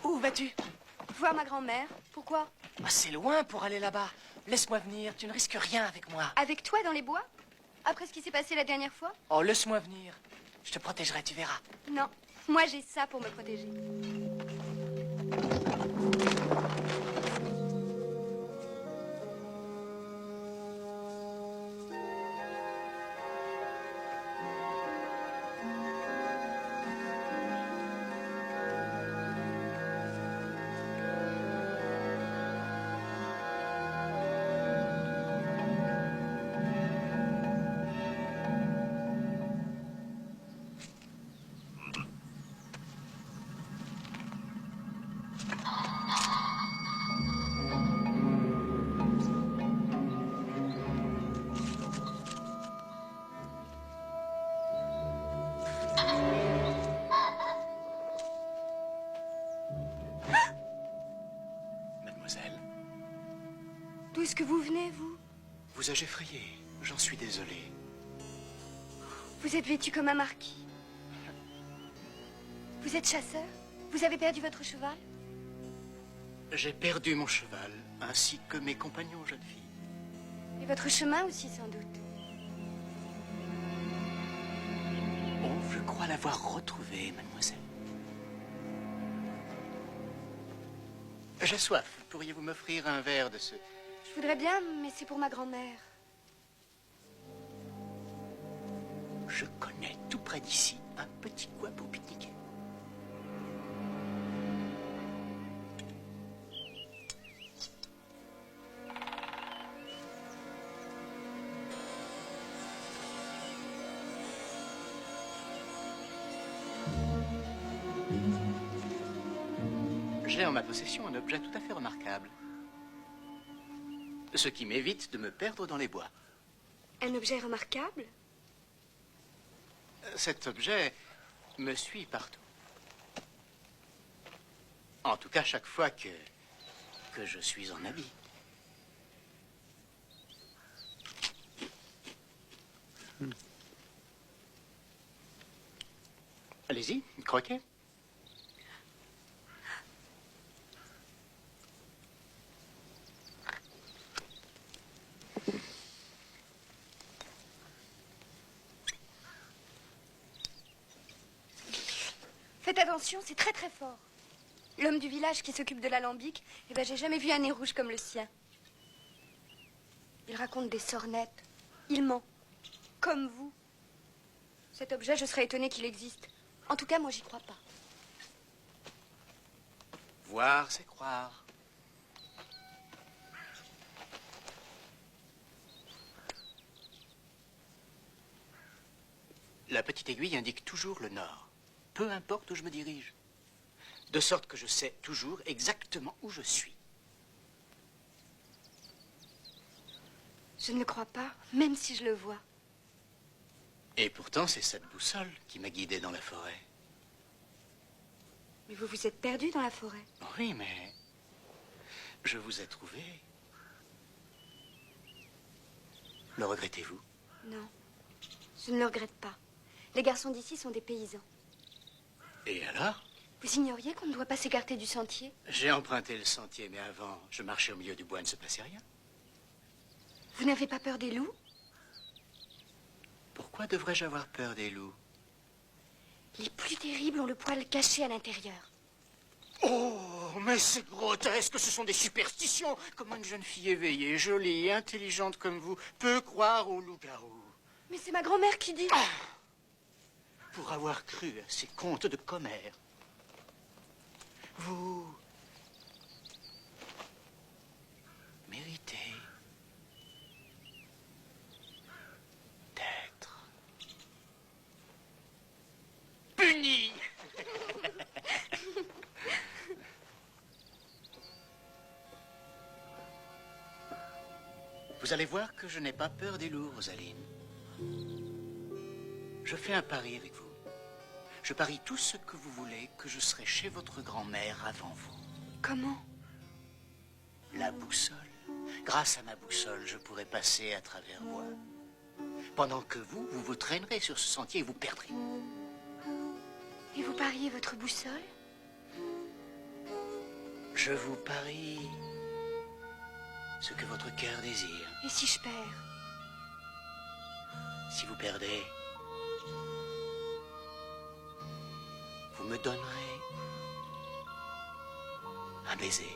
Où vas-tu? Voir ma grand-mère. Pourquoi? Ah, c'est loin pour aller là-bas. Laisse-moi venir, tu ne risques rien avec moi. Avec toi dans les bois? Après ce qui s'est passé la dernière fois? Oh, laisse-moi venir. Je te protégerai, tu verras. Non, moi j'ai ça pour me protéger. Mademoiselle, D'où est-ce que vous venez, vous? vous ai-je effrayé? J'en suis désolé. Vous êtes vêtu comme un marquis. Vous êtes chasseur? Vous avez perdu votre cheval? J'ai perdu mon cheval, ainsi que mes compagnons, jeune fille. Et votre chemin aussi, sans doute. Oh, je crois l'avoir retrouvé, mademoiselle. J'ai soif. Pourriez-vous m'offrir un verre de ce... Je voudrais bien, mais c'est pour ma grand-mère. Je connais tout près d'ici un petit coin pour pique-niquer. J'ai en ma possession un objet tout à fait remarquable. Ce qui m'évite de me perdre dans les bois. Un objet remarquable? Cet objet me suit partout. En tout cas, chaque fois que je suis en habit. Allez-y, croquez. Faites attention, c'est très très fort. L'homme du village qui s'occupe de l'alambic, eh ben j'ai jamais vu un nez rouge comme le sien. Il raconte des sornettes. Il ment. Comme vous. Cet objet, je serais étonnée qu'il existe. En tout cas, moi, j'y crois pas. Voir, c'est croire. La petite aiguille indique toujours le nord, peu importe où je me dirige. De sorte que je sais toujours exactement où je suis. Je ne le crois pas, même si je le vois. Et pourtant, c'est cette boussole qui m'a guidé dans la forêt. Mais vous vous êtes perdu dans la forêt. Oui, mais je vous ai trouvé. Le regrettez-vous? Non, je ne le regrette pas. Les garçons d'ici sont des paysans. Et alors? Vous ignoriez qu'on ne doit pas s'écarter du sentier? J'ai emprunté le sentier, mais avant, je marchais au milieu du bois, il ne se passait rien. Vous n'avez pas peur des loups? Pourquoi devrais-je avoir peur des loups? Les plus terribles ont le poil caché à l'intérieur. Oh, mais c'est grotesque, ce sont des superstitions. Comment une jeune fille éveillée, jolie et intelligente comme vous peut croire aux loups-garous? Mais c'est ma grand-mère qui dit... Pour avoir cru à ces contes de commères, vous méritez d'être puni. Vous allez voir que je n'ai pas peur des loups, Rosaline. Je fais un pari avec vous. Je parie tout ce que vous voulez que je serai chez votre grand-mère avant vous. Comment? La boussole. Grâce à ma boussole, je pourrai passer à travers bois. Pendant que vous vous traînerez sur ce sentier et vous perdrez. Et vous pariez votre boussole? Je vous parie ce que votre cœur désire. Et si je perds? Si vous perdez, vous me donnerez un baiser.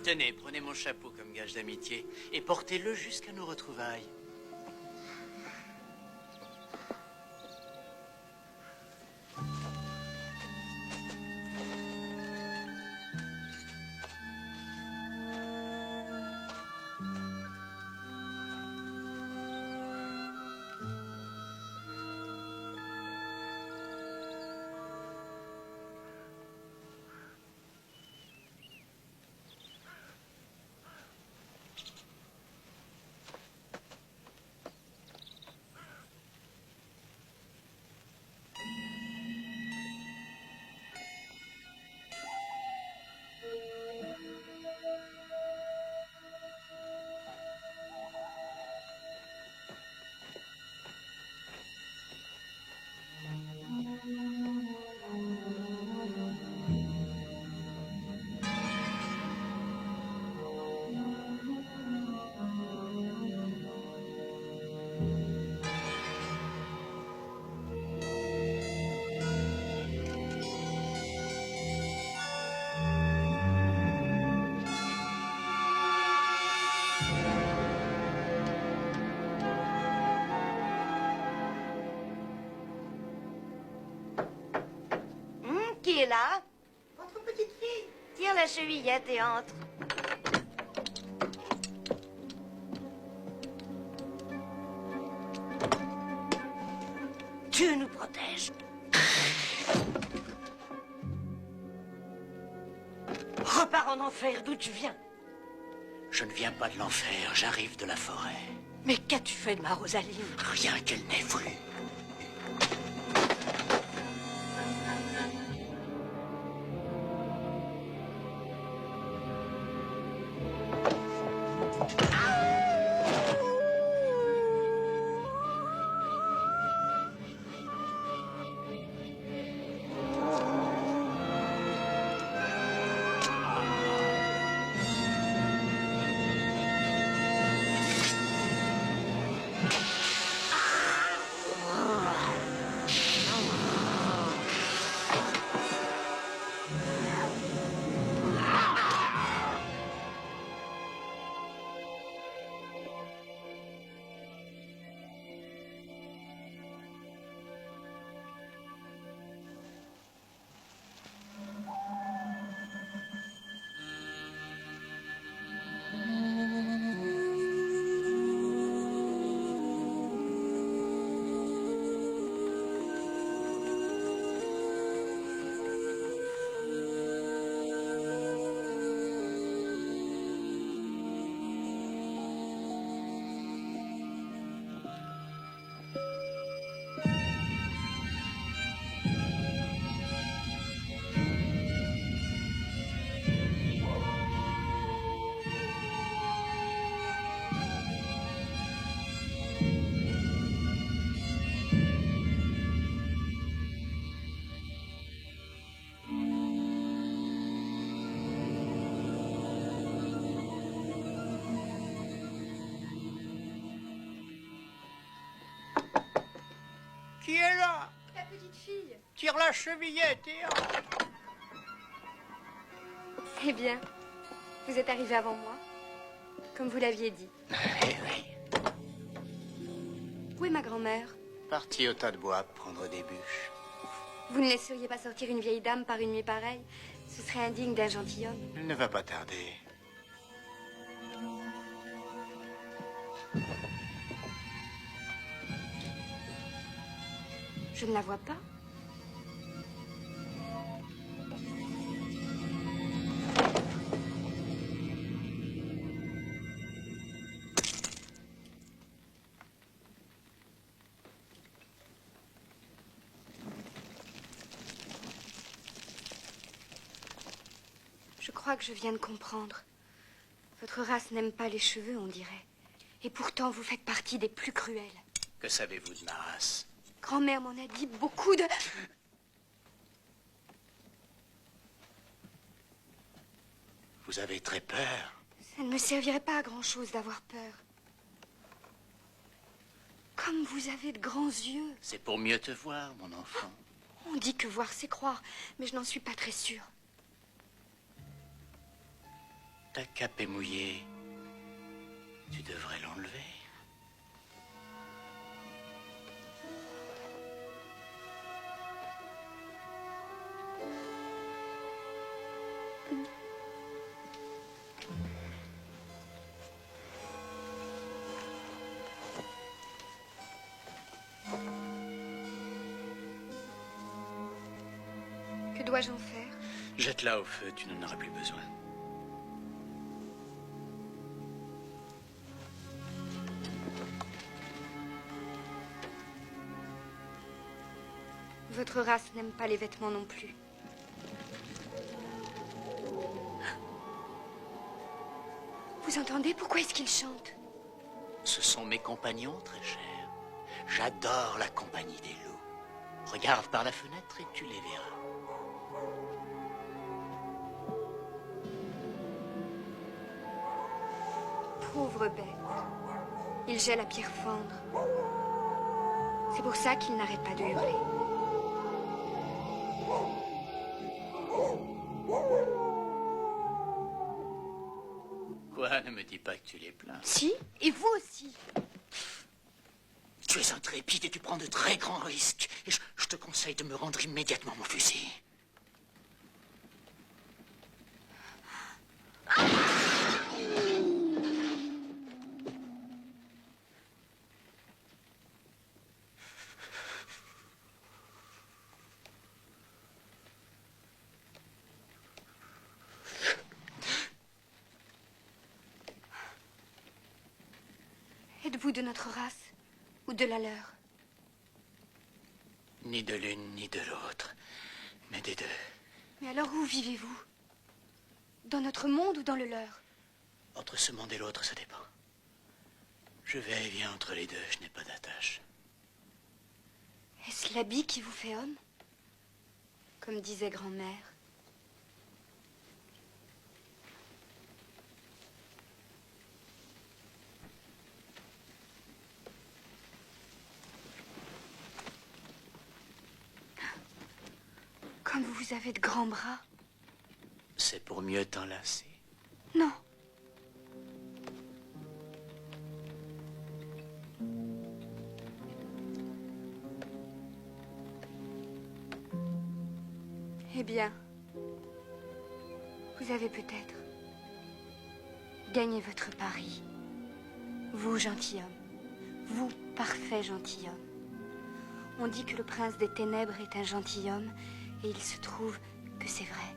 Tenez, prenez mon chapeau comme gage d'amitié et portez-le jusqu'à nos retrouvailles. Qui est là? Votre petite fille. Tire la chevillette et entre. Dieu nous protège. Repars en enfer, d'où tu viens. Je ne viens pas de l'enfer, j'arrive de la forêt. Mais qu'as-tu fait de ma Rosaline? Rien qu'elle n'ait voulu. Qui est là? La petite fille. Tire la chevillette et entre. Eh bien, Vous êtes arrivé avant moi, comme vous l'aviez dit. Eh oui. Où est ma grand-mère? Parti au tas de bois prendre des bûches. Vous ne laisseriez pas sortir une vieille dame par une nuit pareille? Ce serait indigne d'un gentilhomme. Elle ne va pas tarder. Je ne la vois pas. Je crois que je viens de comprendre. Votre race n'aime pas les cheveux, on dirait. Et pourtant, vous faites partie des plus cruels. Que savez-vous de ma race? Grand-mère m'en a dit beaucoup de... Vous avez très peur. Ça ne me servirait pas à grand-chose d'avoir peur. Comme vous avez de grands yeux. C'est pour mieux te voir, mon enfant. On dit que voir, c'est croire, mais je n'en suis pas très sûre. Ta cape est mouillée. Tu devrais l'enlever. Que dois-je en faire? Jette-la au feu, tu n'en auras plus besoin. Votre race n'aime pas les vêtements non plus. Vous entendez? Pourquoi est-ce qu'ils chantent? Ce sont mes compagnons, très chers. J'adore la compagnie des loups. Regarde par la fenêtre et tu les verras. Pauvre bête. Il gèle à pierre fendre. C'est pour ça qu'il n'arrête pas de hurler. Quoi, ne me dis pas que tu les plains. Si, et vous aussi. Tu es intrépide et tu prends de très grands risques. Et je te conseille de me rendre immédiatement mon fusil. Êtes-vous de notre race ou de la leur? Ni de l'une ni de l'autre, mais des deux. Mais alors où vivez-vous? Dans notre monde ou dans le leur? Entre ce monde et l'autre, ça dépend. Je vais et viens entre les deux, je n'ai pas d'attache. Est-ce l'habit qui vous fait homme? Comme disait grand-mère. Comme vous avez de grands bras. C'est pour mieux t'enlacer. Non. Eh bien, vous avez peut-être gagné votre pari. Vous, gentilhomme. Vous, parfait gentilhomme. On dit que le prince des ténèbres est un gentilhomme, et il se trouve que c'est vrai.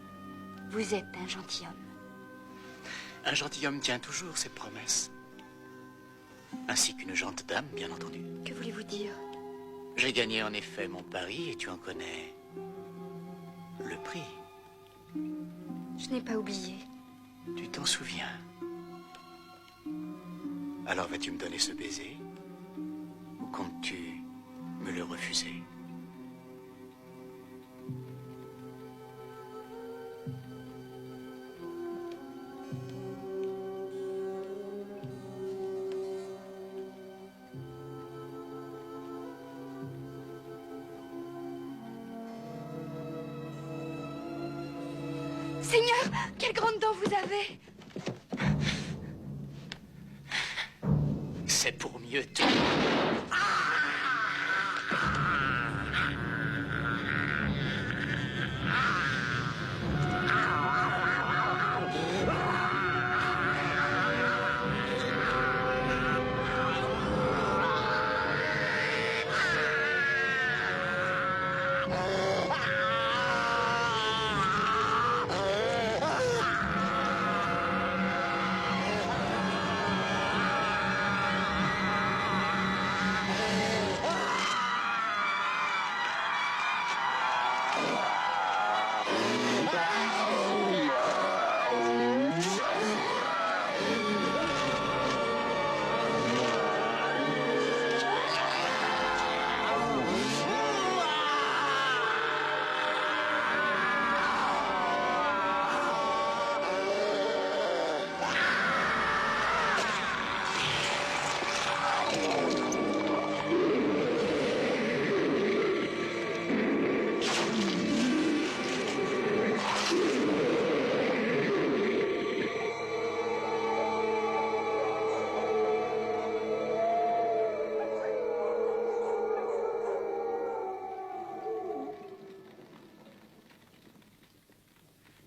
Vous êtes un gentilhomme. Un gentilhomme tient toujours ses promesses. Ainsi qu'une gentille dame, bien entendu. Que voulez-vous dire? J'ai gagné en effet mon pari et tu en connais le prix. Je n'ai pas oublié. Tu t'en souviens. Alors vas-tu me donner ce baiser? Ou comptes-tu me le refuser? Seigneur, quelles grandes dents vous avez! mieux te...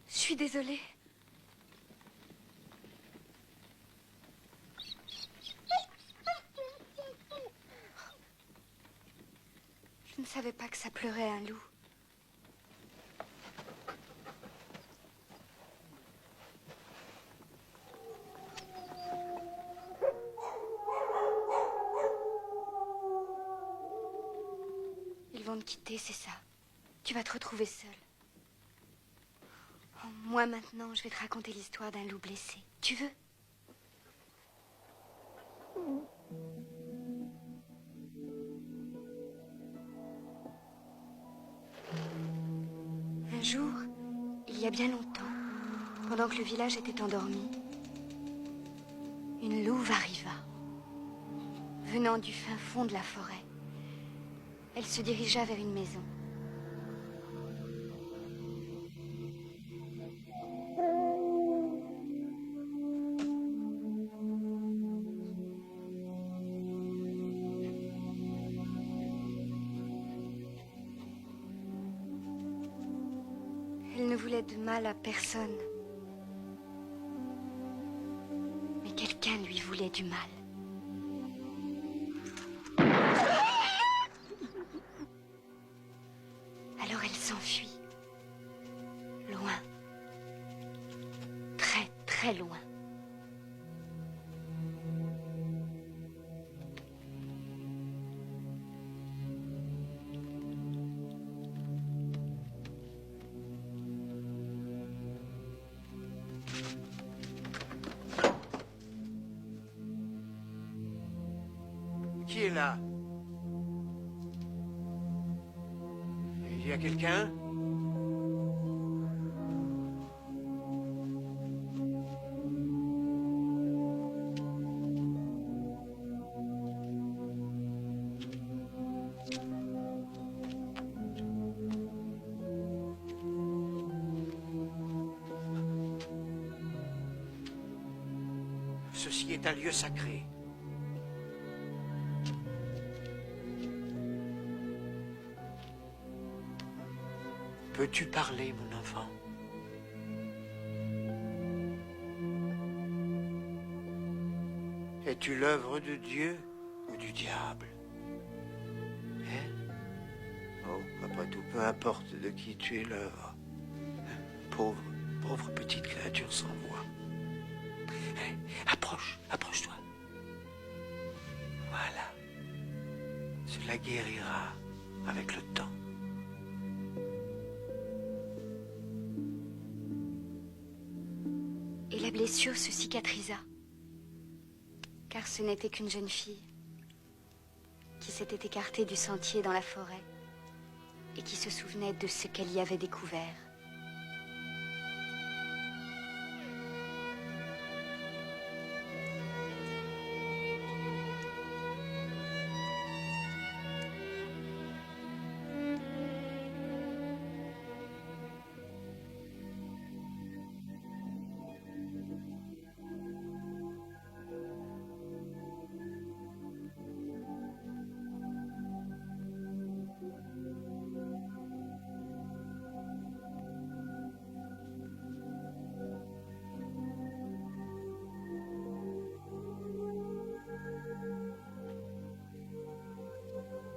Je suis désolée. Je ne savais pas que ça pleurait un loup. Ils vont te quitter, c'est ça. Tu vas te retrouver seule. Oh, moi maintenant, je vais te raconter l'histoire d'un loup blessé. Tu veux? Un jour, il y a bien longtemps, pendant que le village était endormi, une louve arriva, venant du fin fond de la forêt. Elle se dirigea vers une maison. Elle ne voulait de mal à personne. Mais quelqu'un lui voulait du mal. Alors elle s'enfuit. Loin. Très, très loin. Qui est là? Il y a quelqu'un? Ceci est un lieu sacré. Peux-tu parler, mon enfant? Es-tu l'œuvre de Dieu ou du diable? Hein? Oh, après tout, peu importe de qui tu es l'œuvre. Pauvre, pauvre petite créature sans voix. Hein? Approche-toi. Voilà. Cela guérira avec le temps. Et la blessure se cicatrisa. Car ce n'était qu'une jeune fille qui s'était écartée du sentier dans la forêt et qui se souvenait de ce qu'elle y avait découvert.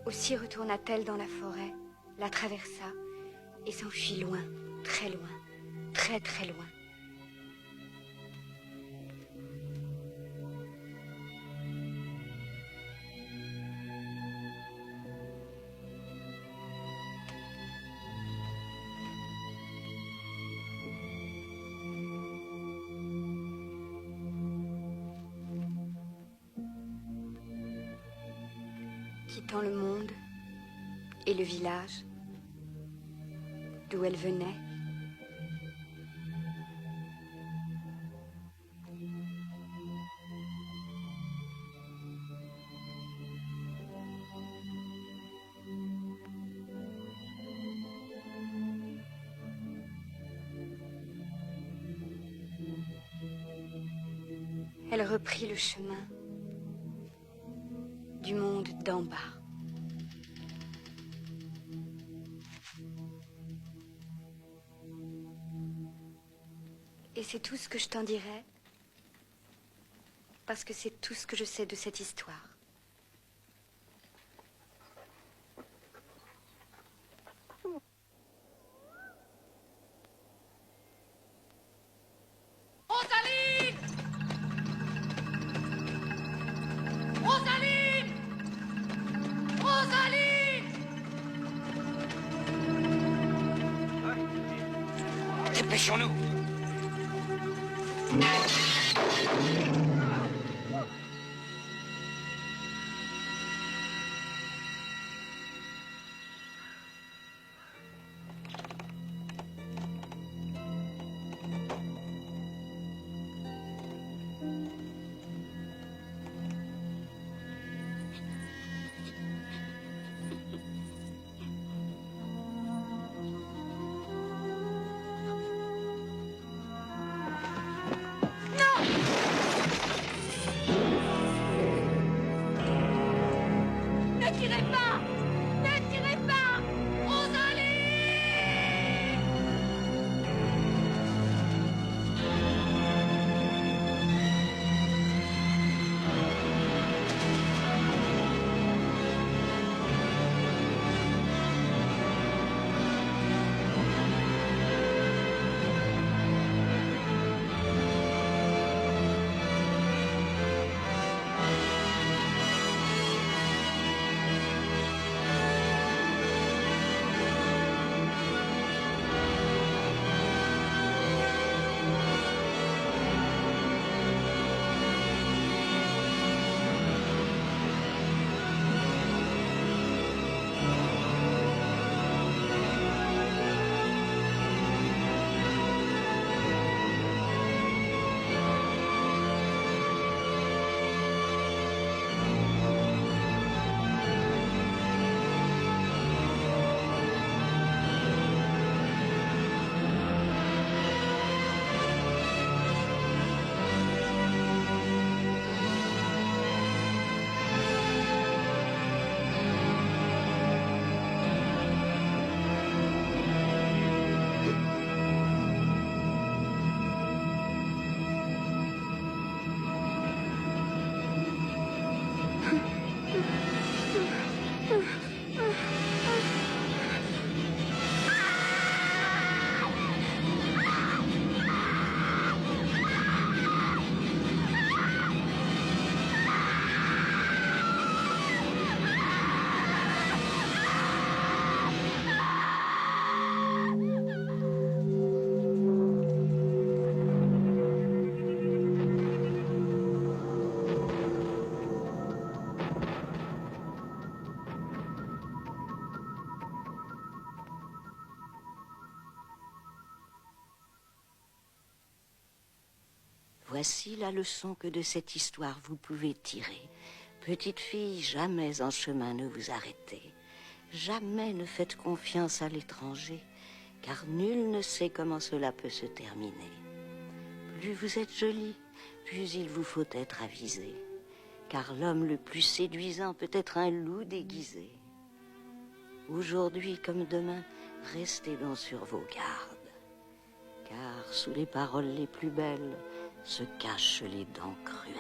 Aussi retourna-t-elle dans la forêt, la traversa et s'enfuit loin, très très loin. Quittant le monde et le village d'où elle venait, elle reprit le chemin du monde d'en bas. Et c'est tout ce que je t'en dirai, parce que c'est tout ce que je sais de cette histoire. Rosaline! Rosaline! Rosaline! Dépêchons-nous. Ne tirez pas! Ne tirez pas! Rosaline! Voici la leçon que de cette histoire vous pouvez tirer. Petite fille, jamais en chemin ne vous arrêtez. Jamais ne faites confiance à l'étranger, car nul ne sait comment cela peut se terminer. Plus vous êtes jolie, plus il vous faut être avisé, car l'homme le plus séduisant peut être un loup déguisé. Aujourd'hui comme demain, restez donc sur vos gardes, car sous les paroles les plus belles se cachent les dents cruelles.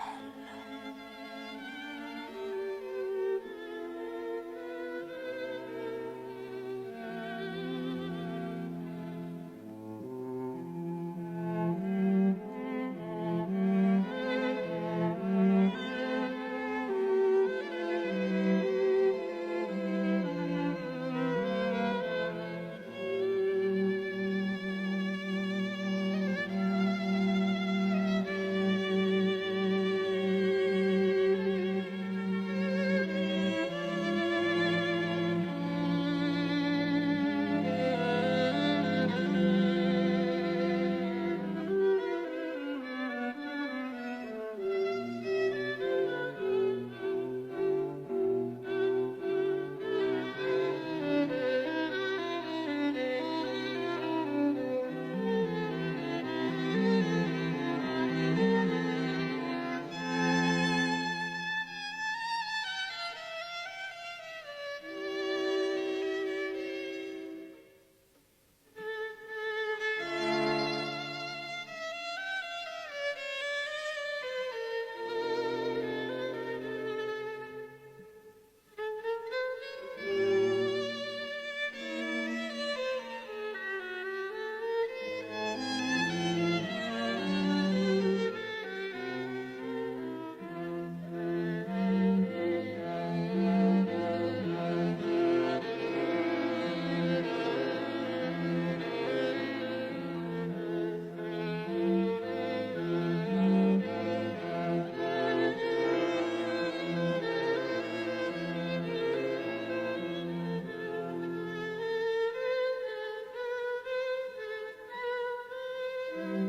Marie.